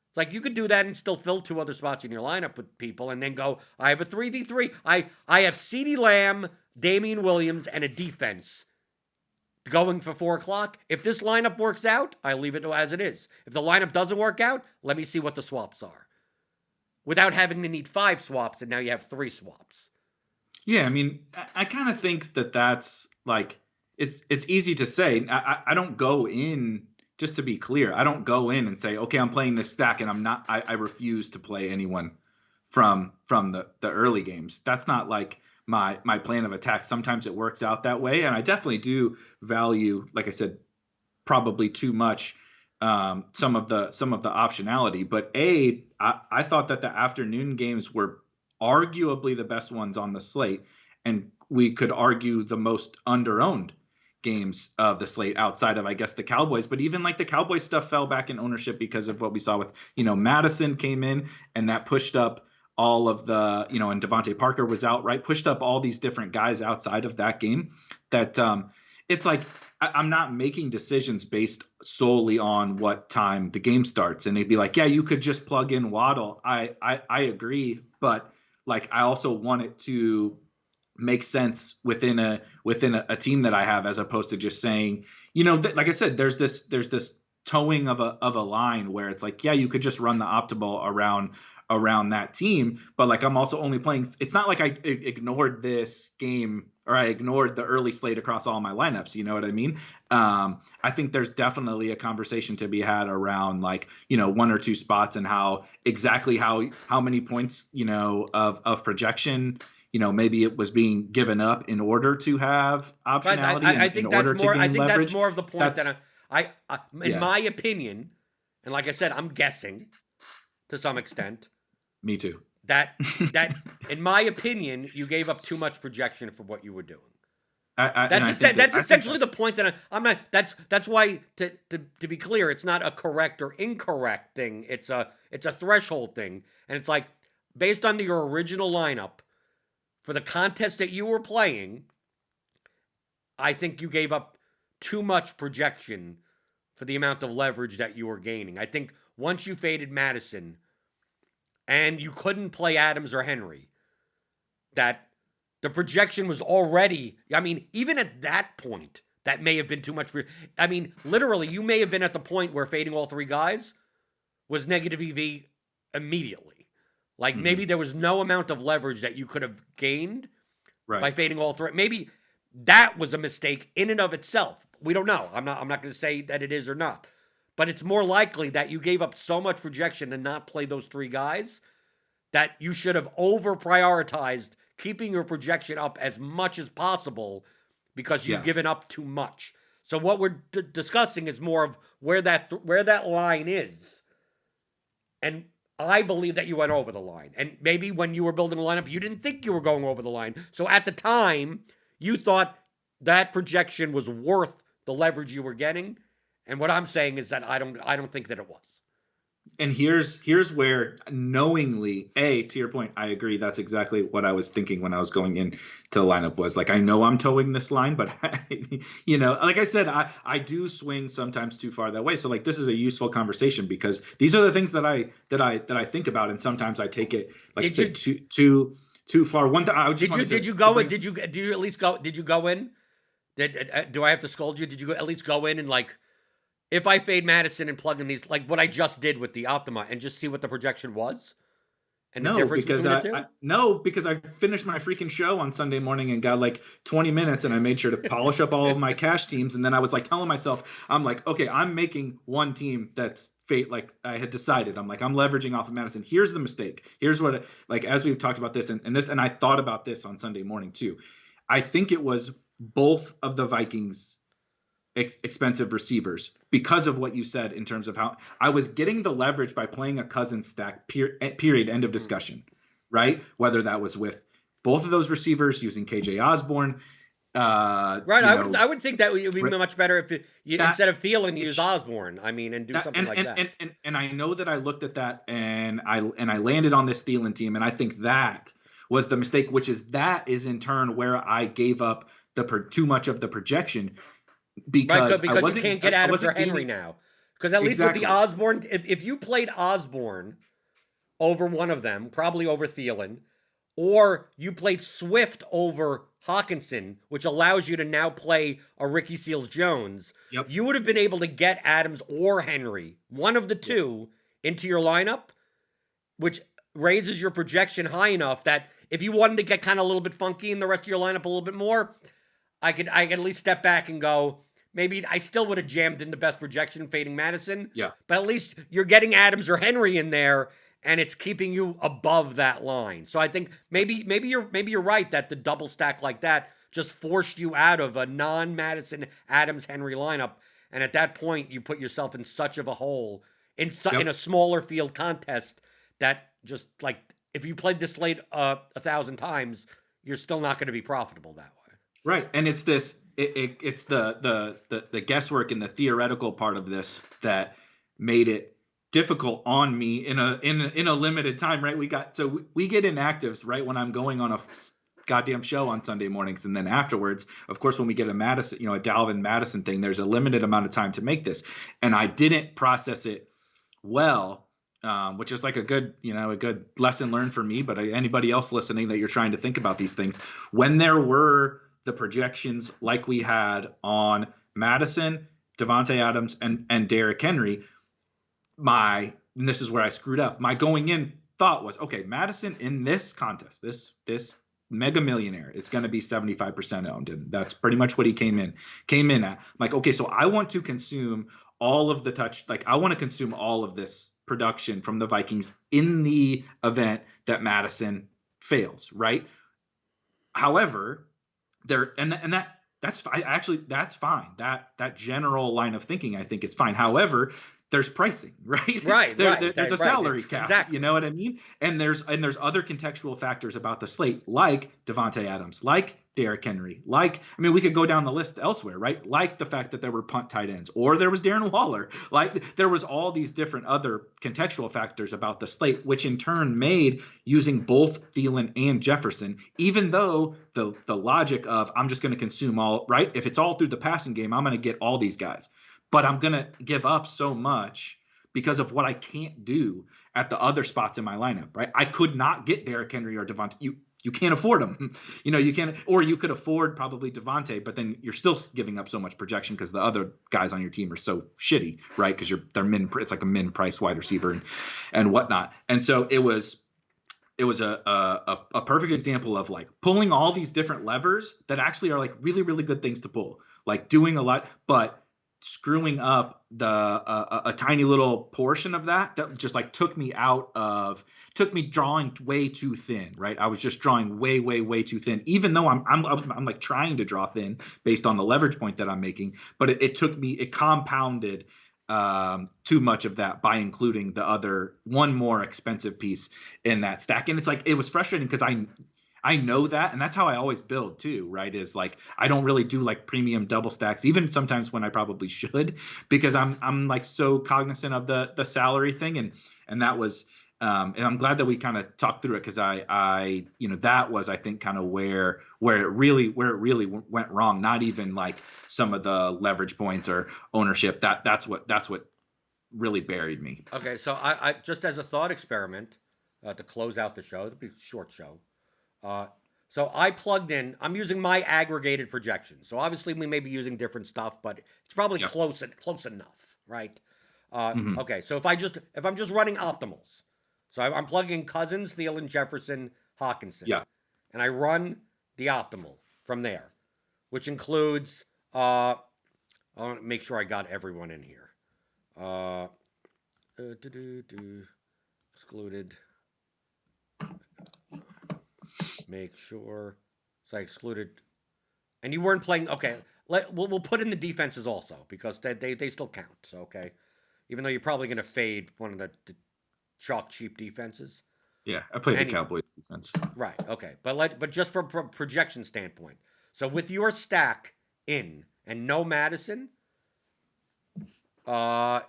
It's like, you could do that and still fill 2 other spots in your lineup with people and then go, I have a 3v3. I have CeeDee Lamb, Damian Williams, and a defense going for 4 o'clock. If this lineup works out, I leave it as it is. If the lineup doesn't work out, let me see what the swaps are. Without having to need 5 swaps, and now you have 3 swaps. Yeah, I mean, I kind of think that's, like, it's easy to say. I don't go in, just to be clear, I don't go in and say, okay, I'm playing this stack and I refuse to play anyone from the early games. That's not like my plan of attack. Sometimes it works out that way, and I definitely do value, like I said, probably too much some of the optionality. But I thought that the afternoon games were arguably the best ones on the slate, and we could argue the most underowned games of the slate outside of, I guess, the Cowboys. But even like the Cowboys stuff fell back in ownership because of what we saw with, Madison came in, and that pushed up all of the, and Devontae Parker was out, right? Pushed up all these different guys outside of that game that it's like, I'm not making decisions based solely on what time the game starts. And they'd be like, yeah, you could just plug in Waddle. I agree. But like, I also want it to make sense within a team that I have, as opposed to just saying, like I said, there's this towing of a line where it's like, yeah, you could just run the optimal around that team. But like, I'm also only playing, it's not like I ignored this game or I ignored the early slate across all my lineups. You know what I mean? I think there's definitely a conversation to be had around like, one or two spots and how many points, of projection, maybe it was being given up in order to have optionality. I think that's more. I think that's more of the point that in Yeah. my opinion, and like I said, I'm guessing to some extent. Me too. That in my opinion, you gave up too much projection for what you were doing. That's essentially the point that I'm not. That's why to be clear, it's not a correct or incorrect thing. It's a threshold thing, and it's like based on your original lineup for the contest that you were playing. I think you gave up too much projection for the amount of leverage that you were gaining. I think once you faded Madison and you couldn't play Adams or Henry, that the projection was already, I mean, even at that point, that may have been too much for, I mean, literally, you may have been at the point where fading all three guys was negative EV immediately. Like maybe there was no amount of leverage that you could have gained by fading all three. Maybe that was a mistake in and of itself. We don't know. I'm not going to say that it is or not. But it's more likely that you gave up so much projection to not play those three guys that you should have over-prioritized keeping your projection up as much as possible because you've given up too much. So what we're discussing is more of where that line is. And I believe that you went over the line. And maybe when you were building a lineup, you didn't think you were going over the line. So at the time, you thought that projection was worth the leverage you were getting. And what I'm saying is that I don't think that it was. And here's where knowingly, to your point, I agree. That's exactly what I was thinking when I was going into the lineup, was like, I know I'm towing this line, but like I said, I do swing sometimes too far that way. So like, this is a useful conversation because these are the things that I think about. And sometimes I take it, like I said, too far. One time, did you go in? Did you at least go? Did you go in? Do I have to scold you? Did you at least go in and like, if I fade Madison and plug in these, like what I just did with the Optima, and just see what the projection was? And the difference between the two? No, because I finished my freaking show on Sunday morning and got like 20 minutes and I made sure to polish up all of my cash teams. And then I was like telling myself, I'm like, okay, I'm making one team that's fate. Like I had decided, I'm like, I'm leveraging off of Madison. Here's the mistake. Here's what, like, as we've talked about this and I thought about this on Sunday morning too. I think it was both of the Vikings expensive receivers because of what you said in terms of how I was getting the leverage by playing a Cousins stack, period, end of discussion, right? Whether that was with both of those receivers using KJ Osborne. Right. I would think that would be much better if instead of Thielen, use Osborne. I mean, and do something like that. And I know that I looked at that and I landed on this Thielen team. And I think that was the mistake, which is in turn where I gave up too much of the projection. Because you can't get Adams or Henry now. Because at least with the Osborne, if you played Osborne over one of them, probably over Thielen, or you played Swift over Hawkinson, which allows you to now play a Ricky Seals-Jones, you would have been able to get Adams or Henry, one of the two, into your lineup, which raises your projection high enough that if you wanted to get kind of a little bit funky in the rest of your lineup a little bit more, I could at least step back and go, maybe I still would have jammed in the best projection fading Madison. Yeah. But at least you're getting Adams or Henry in there. and it's keeping you above that line. So I think maybe you're right that the double stack like that just forced you out of a non-Madison Adams Henry lineup, and at that point you put yourself in such of a hole in a smaller field contest that just like if you played this slate 1,000 times, you're still not going to be profitable that way. Right, and it's this. It's the guesswork and the theoretical part of this that made it difficult on me in a limited time. Right, we get inactives right when I'm going on a goddamn show on Sunday mornings, and then afterwards, of course, when we get a Madison, a Dalvin Madison thing, there's a limited amount of time to make this, and I didn't process it well, which is like a good lesson learned for me. But anybody else listening that you're trying to think about these things, when there were the projections like we had on Madison, Davante Adams, and Derrick Henry, and this is where I screwed up. My going in thought was, okay, Madison in this contest, this mega millionaire is going to be 75% owned, and that's pretty much what he came in at. I'm like, okay, so I want to consume all of I want to consume all of this production from the Vikings in the event that Madison fails, right? However, that's fine. That general line of thinking I think is fine. However, there's pricing, right? Right. There's a salary cap. Exactly. You know what I mean? And there's other contextual factors about the slate, like Davante Adams, like Derrick Henry, we could go down the list elsewhere, right? Like the fact that there were punt tight ends, or there was Darren Waller, like there was all these different other contextual factors about the slate, which in turn made using both Thielen and Jefferson, even though the logic of I'm just going to consume all, right? If it's all through the passing game, I'm going to get all these guys. But I'm going to give up so much because of what I can't do at the other spots in my lineup, right? I could not get Derrick Henry or Devontae. You can't afford them. You can't, or you could afford probably Devontae, but then you're still giving up so much projection because the other guys on your team are so shitty, right? Because it's like a min price wide receiver and whatnot. And so it was a perfect example of like pulling all these different levers that actually are like really, really good things to pull, like doing a lot, but screwing up a tiny little portion of that just like took me drawing way too thin, right? I was just drawing way too thin, even though I'm like trying to draw thin based on the leverage point that I'm making, but it compounded too much of that by including the other one more expensive piece in that stack. And it's like, it was frustrating because I know that, and that's how I always build too, right? Is like I don't really do like premium double stacks, even sometimes when I probably should, because I'm like so cognizant of the salary thing, and that was and I'm glad that we kind of talked through it, because I that was, I think, kind of where it really went wrong. Not even like some of the leverage points or ownership. That's what really buried me. Okay, so I just as a thought experiment to close out the show, it'll be a short show. So I plugged in, I'm using my aggregated projections. So obviously we may be using different stuff, but it's probably close enough, right? Okay, so if I'm just running optimals, so I'm plugging in Cousins, Thielen, Jefferson, Hawkinson, and I run the optimal from there, which includes, I want to make sure I got everyone in here. Excluded. Make sure. So I excluded. And you weren't playing. Okay. We'll put in the defenses also, because they still count. So, okay. Even though you're probably going to fade one of the chalk cheap defenses. Yeah. I played the Cowboys defense. Right. Okay. But just from a projection standpoint. So with your stack in and no Madison, I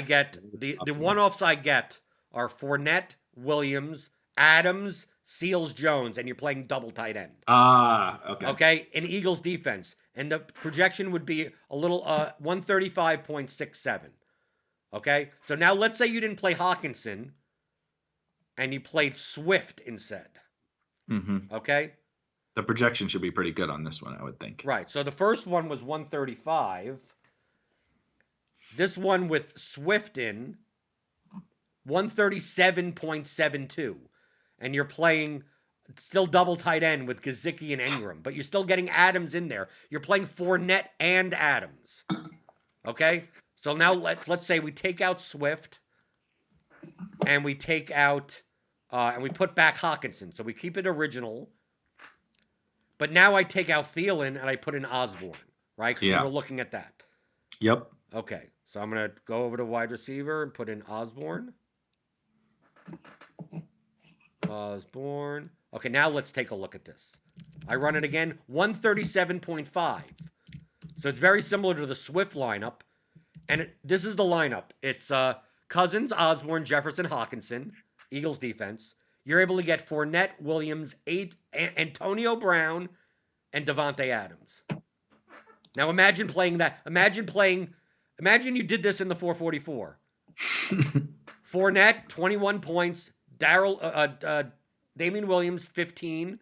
get the one-offs I get are Fournette, Williams, Adams, Seals, Jones, and you're playing double tight end. Okay. Okay, in Eagles defense. And the projection would be a little 135.67. Okay, so now let's say you didn't play Hawkinson and you played Swift instead. Okay? The projection should be pretty good on this one, I would think. Right, so the first one was 135. This one with Swift in, 137.72. And you're playing still double tight end with Gesicki and Ingram, but you're still getting Adams in there. You're playing Fournette and Adams. Okay? So now let's say we take out Swift and we take out, and we put back Hawkinson. So we keep it original. But now I take out Thielen and I put in Osborne, right? Because we Yeah. were looking at that. Yep. Okay, so I'm going to go over to wide receiver and put in Osborne. Okay, now let's take a look at this. I run it again, 137.5. So it's very similar to the Swift lineup. And this is the lineup. It's Cousins, Osborne, Jefferson, Hawkinson, Eagles defense. You're able to get Fournette, Williams, Antonio Brown, and Devontae Adams. Now imagine playing that. Imagine you did this in the 444. Fournette, 21 points. Damian Williams, 15.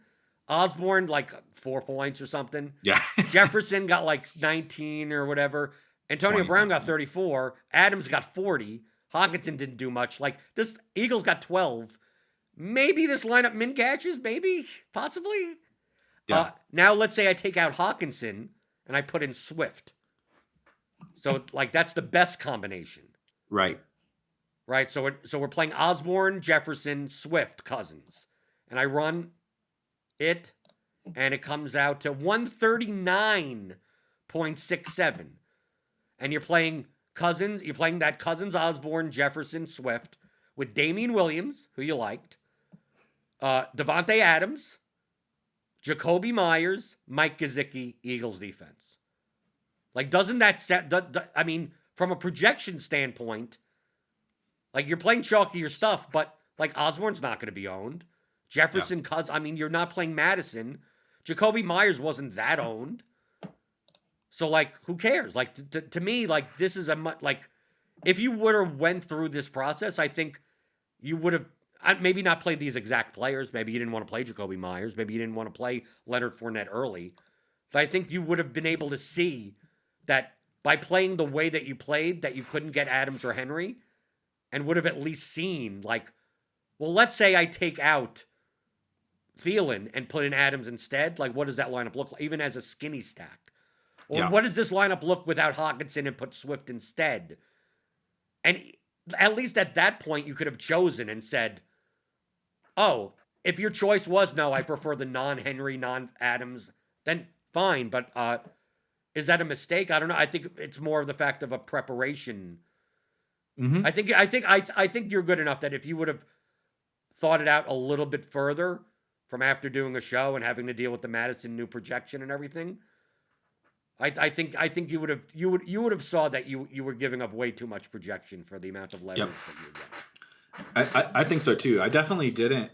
Osborne, like 4 points or something. Yeah. Jefferson got like 19 or whatever. Antonio Brown got 34. Adams got 40. Hawkinson didn't do much. Like this, Eagles got 12. Maybe this lineup min catches, maybe, possibly. Yeah. Now let's say I take out Hawkinson and I put in Swift. So like that's the best combination. Right. Right. So we're playing Osborne, Jefferson, Swift, Cousins. And I run it and it comes out to 139.67. And you're playing Cousins, that Cousins, Osborne, Jefferson, Swift with Damian Williams, who you liked, Devontae Adams, Jacoby Myers, Mike Gesicki, Eagles defense. Like, doesn't that set, I mean, from a projection standpoint, like you're playing chalkier stuff, but like Osborne's not going to be owned. Jefferson, I mean, you're not playing Madison. Jacoby Myers wasn't that owned. So, like, who cares? Like, to me, like, this is like, if you would have went through this process, I think you would have maybe not played these exact players. Maybe you didn't want to play Jacoby Myers. Maybe you didn't want to play Leonard Fournette early. But I think you would have been able to see that by playing the way that you played, that you couldn't get Adams or Henry, and would have at least seen, like, well, let's say I take out Thielen and put in Adams instead. Like, what does that lineup look like, even as a skinny stack? Or what does this lineup look without Hawkinson and put Swift instead? And at least at that point, you could have chosen and said, oh, if your choice was, no, I prefer the non-Henry, non-Adams, then fine. But is that a mistake? I don't know. I think it's more of the fact of a preparation. Mm-hmm. I think you're good enough that if you would have thought it out a little bit further from after doing a show and having to deal with the Madison new projection and everything, I think you would have saw that you were giving up way too much projection for the amount of leverage that you were getting. I think so too. I definitely didn't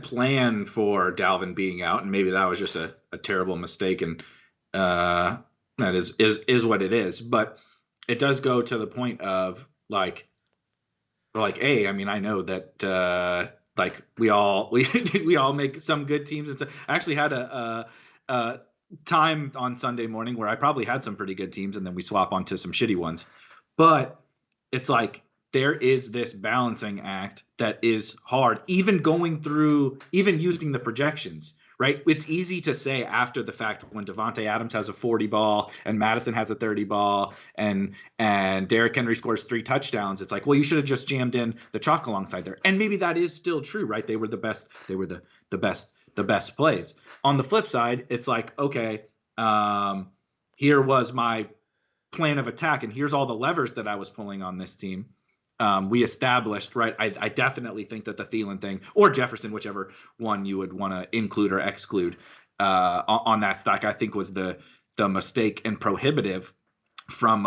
plan for Dalvin being out, and maybe that was just a terrible mistake, and that is what it is. But it does go to the point of like, hey, I mean, I know that like we all make some good teams, and so I actually had a time on Sunday morning where I probably had some pretty good teams, and then we swap onto some shitty ones. But it's like there is this balancing act that is hard, even using the projections, right? It's easy to say after the fact when Devontae Adams has a 40 ball and Madison has a 30 ball and Derrick Henry scores 3 touchdowns. It's like, well, you should have just jammed in the chalk alongside there. And maybe that is still true, right? They were the best. They were the best plays. On the flip side, it's like, okay, here was my plan of attack, and here's all the levers that I was pulling on this team. We established, right? I definitely think that the Thielen thing, or Jefferson, whichever one you would want to include or exclude on that stock, I think was the mistake and prohibitive from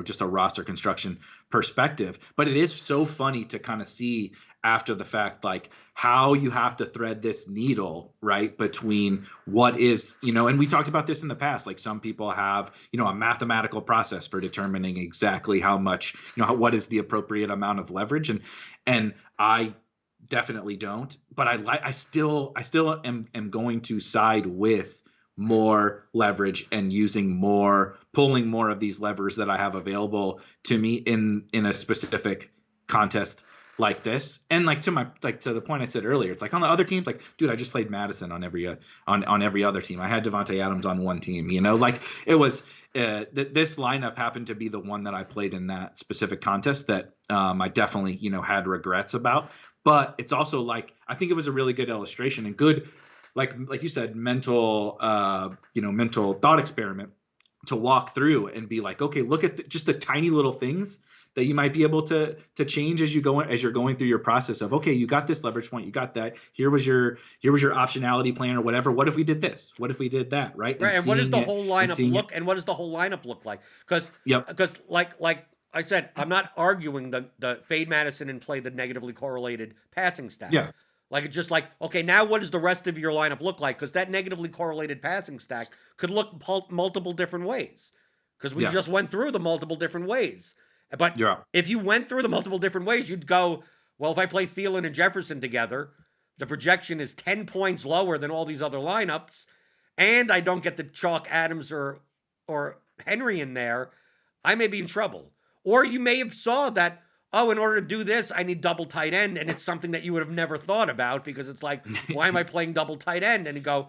just a roster construction perspective. But it is so funny to kind of see after the fact, like how you have to thread this needle, right, between what is, and we talked about this in the past, like some people have, a mathematical process for determining exactly how much, what is the appropriate amount of leverage. And I definitely don't, but I still am going to side with more leverage and pulling more of these levers that I have available to me in a specific contest like this. And like to the point I said earlier, it's like on the other teams, like, dude, I just played Madison on every on every other team. I had Devontae Adams on one team, like it was this lineup happened to be the one that I played in that specific contest that I definitely, had regrets about. But it's also like, I think it was a really good illustration and good, like you said, mental thought experiment to walk through and be like, okay, look at just the tiny little things that you might be able to change as you're going through your process of, okay, you got this leverage point, you got that. Here was your optionality plan or whatever. What if we did this? What if we did that? Right. Right. And what does the whole lineup look? And what does the whole lineup look like? Because like I said, I'm not arguing the fade Madison and play the negatively correlated passing stack. Yeah. Like it's just like, okay, now what does the rest of your lineup look like? Because that negatively correlated passing stack could look multiple different ways. Because we just went through the multiple different ways. But if you went through the multiple different ways, you'd go, well, if I play Thielen and Jefferson together, the projection is 10 points lower than all these other lineups, and I don't get the chalk Adams or Henry in there, I may be in trouble. Or you may have saw that, oh, in order to do this, I need double tight end, and it's something that you would have never thought about because it's like, why am I playing double tight end? And you go,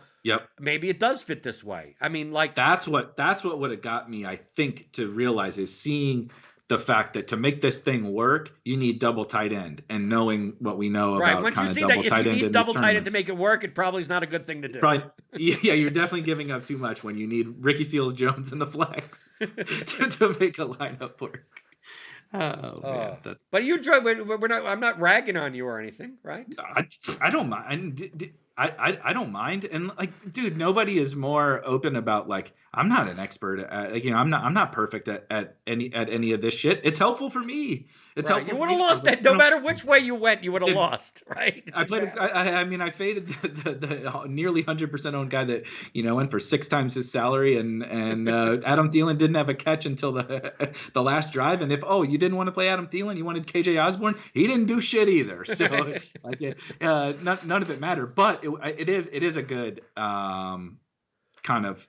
maybe it does fit this way. I mean, like that's what would have got me, I think, to realize is seeing the fact that to make this thing work, you need double tight end, and knowing what we know about kind of double tight end. If you need double tight end to make it work, it probably is not a good thing to do. Probably, yeah, you're definitely giving up too much when you need Ricky Seals-Jones in the flex to make a lineup work. Oh man, But you enjoy. We're not. I'm not ragging on you or anything, right? I don't mind. I don't mind, and like, dude, nobody is more open about like, I'm not an expert at, like, I'm not perfect at any of this shit. It's helpful for me. It's helpful. You would have lost that no matter which way you went. You would have lost, right? I faded the nearly 100% owned guy that went for 6 times his salary, and Adam Thielen didn't have a catch until the last drive. And if you didn't want to play Adam Thielen, you wanted KJ Osborne, he didn't do shit either. So like none of it mattered, but it is a good kind of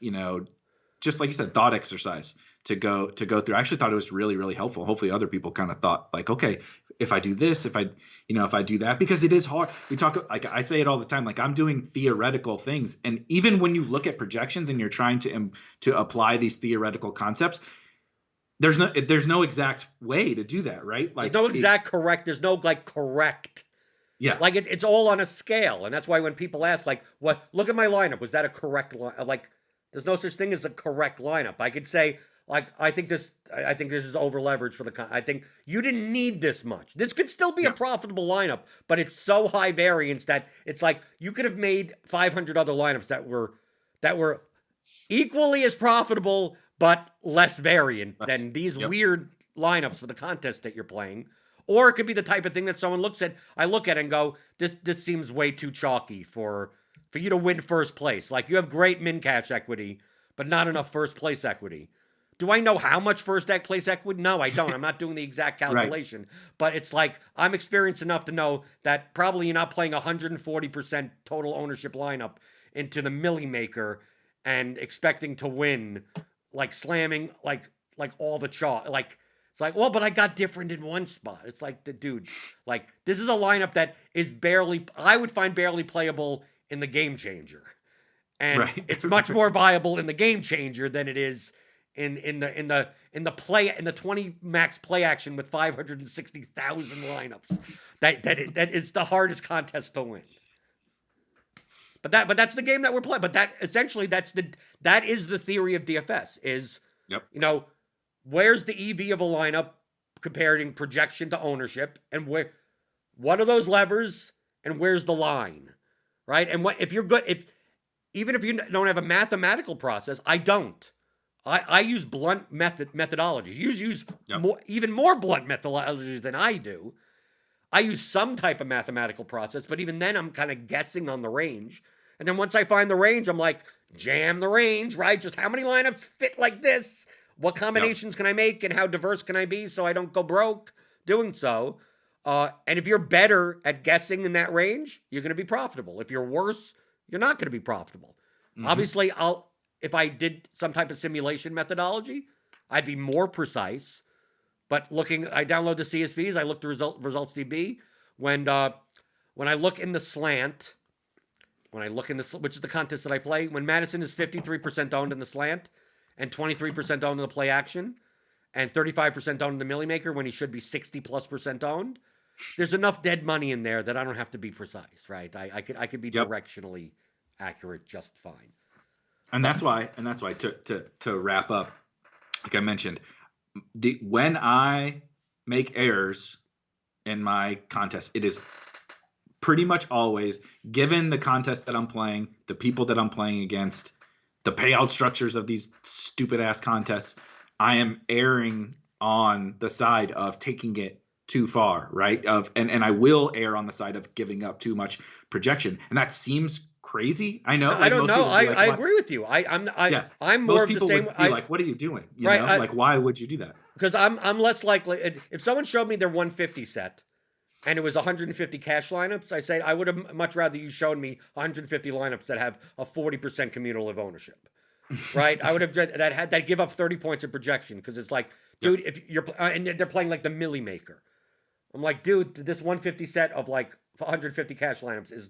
just like you said, thought exercise to go through. I actually thought it was really, really helpful. Hopefully other people kind of thought like, okay, if I do this, if I do that, because it is hard. We talk, like I say it all the time, like I'm doing theoretical things. And even when you look at projections and you're trying to apply these theoretical concepts, there's no exact way to do that, right? Like there's no exact correct. There's no like correct. Yeah. Like it's all on a scale. And that's why when people ask like, look at my lineup. Was that a correct line? Like, there's no such thing as a correct lineup. I could say, like, I think this is over leveraged for I think you didn't need this much. This could still be a profitable lineup, but it's so high variance that it's like you could have made 500 other lineups that were equally as profitable but less variant than these weird lineups for the contest that you're playing. Or it could be the type of thing that someone looks at. I look at it and go, this seems way too chalky for you to win first place. Like, you have great min cash equity, but not enough first place equity. Do I know how much first place equity? No, I don't. I'm not doing the exact calculation. Right. But it's like, I'm experienced enough to know that probably you're not playing 140% total ownership lineup into the milli maker and expecting to win, like slamming like all the chalk. Like, it's like, well, but I got different in one spot. It's like, dude, like, this is a lineup that is I would find barely playable in the game changer, and it's much more viable in the game changer than it is in the 20 max play action with 560,000 lineups. That is the hardest contest to win. But that's the game that we're playing. But that essentially that is the theory of DFS is where's the EV of a lineup comparing projection to ownership, and what are those levers, and where's the line? Right? And if you're good, even if you don't have a mathematical process, I don't. I use blunt methodologies. You use even more blunt methodologies than I do. I use some type of mathematical process, but even then I'm kind of guessing on the range. And then once I find the range, I'm like, jam the range, right? Just how many lineups fit like this? What combinations can I make, and how diverse can I be so I don't go broke doing so? And if you're better at guessing in that range, you're going to be profitable. If you're worse, you're not going to be profitable. Mm-hmm. Obviously, if I did some type of simulation methodology, I'd be more precise. But I download the CSVs, I look to results DB. when I look in the slant, which is the contest that I play, when Madison is 53% owned in the slant and 23% owned in the play action and 35% owned in the Millie Maker when he should be 60+% owned, there's enough dead money in there that I don't have to be precise, right? I could be directionally accurate just fine. And that's why to wrap up, like I mentioned, when I make errors in my contest, it is pretty much always, given the contest that I'm playing, the people that I'm playing against, the payout structures of these stupid ass contests, I am erring on the side of taking it too far, right? And I will err on the side of giving up too much projection. And that seems crazy. I know. I don't know. I agree with you. I'm more of the same. Would be like, what are you doing? You know, like, why would you do that? Because I'm less likely. If someone showed me their 150 set and it was 150 cash lineups, I say I would have much rather you showed me 150 lineups that have a 40% cumulative ownership, right? I would have that give up 30 points of projection because it's like, dude, if you're and they're playing like the Millie Maker, I'm like, dude, this 150 set of like 150 cash lineups is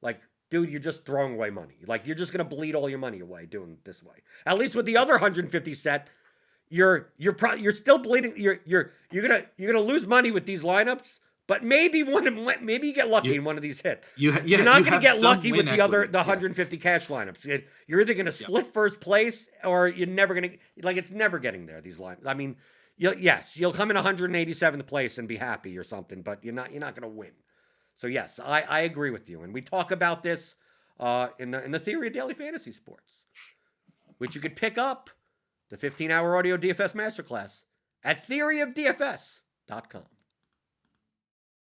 like, dude, you're just throwing away money. Like, you're just gonna bleed all your money away doing it this way. At least with the other 150 set, you're still bleeding. You're gonna lose money with these lineups, but maybe you get lucky in one of these hit. You're not gonna get lucky with the 150 cash lineups. You're either gonna split first place or you're never gonna it's never getting there. These lineups. I mean, you'll come in 187th place and be happy or something, but you're not gonna win. So yes, I agree with you, and we talk about this in the Theory of Daily Fantasy Sports, which you could pick up the 15-hour audio DFS masterclass at theoryofdfs.com.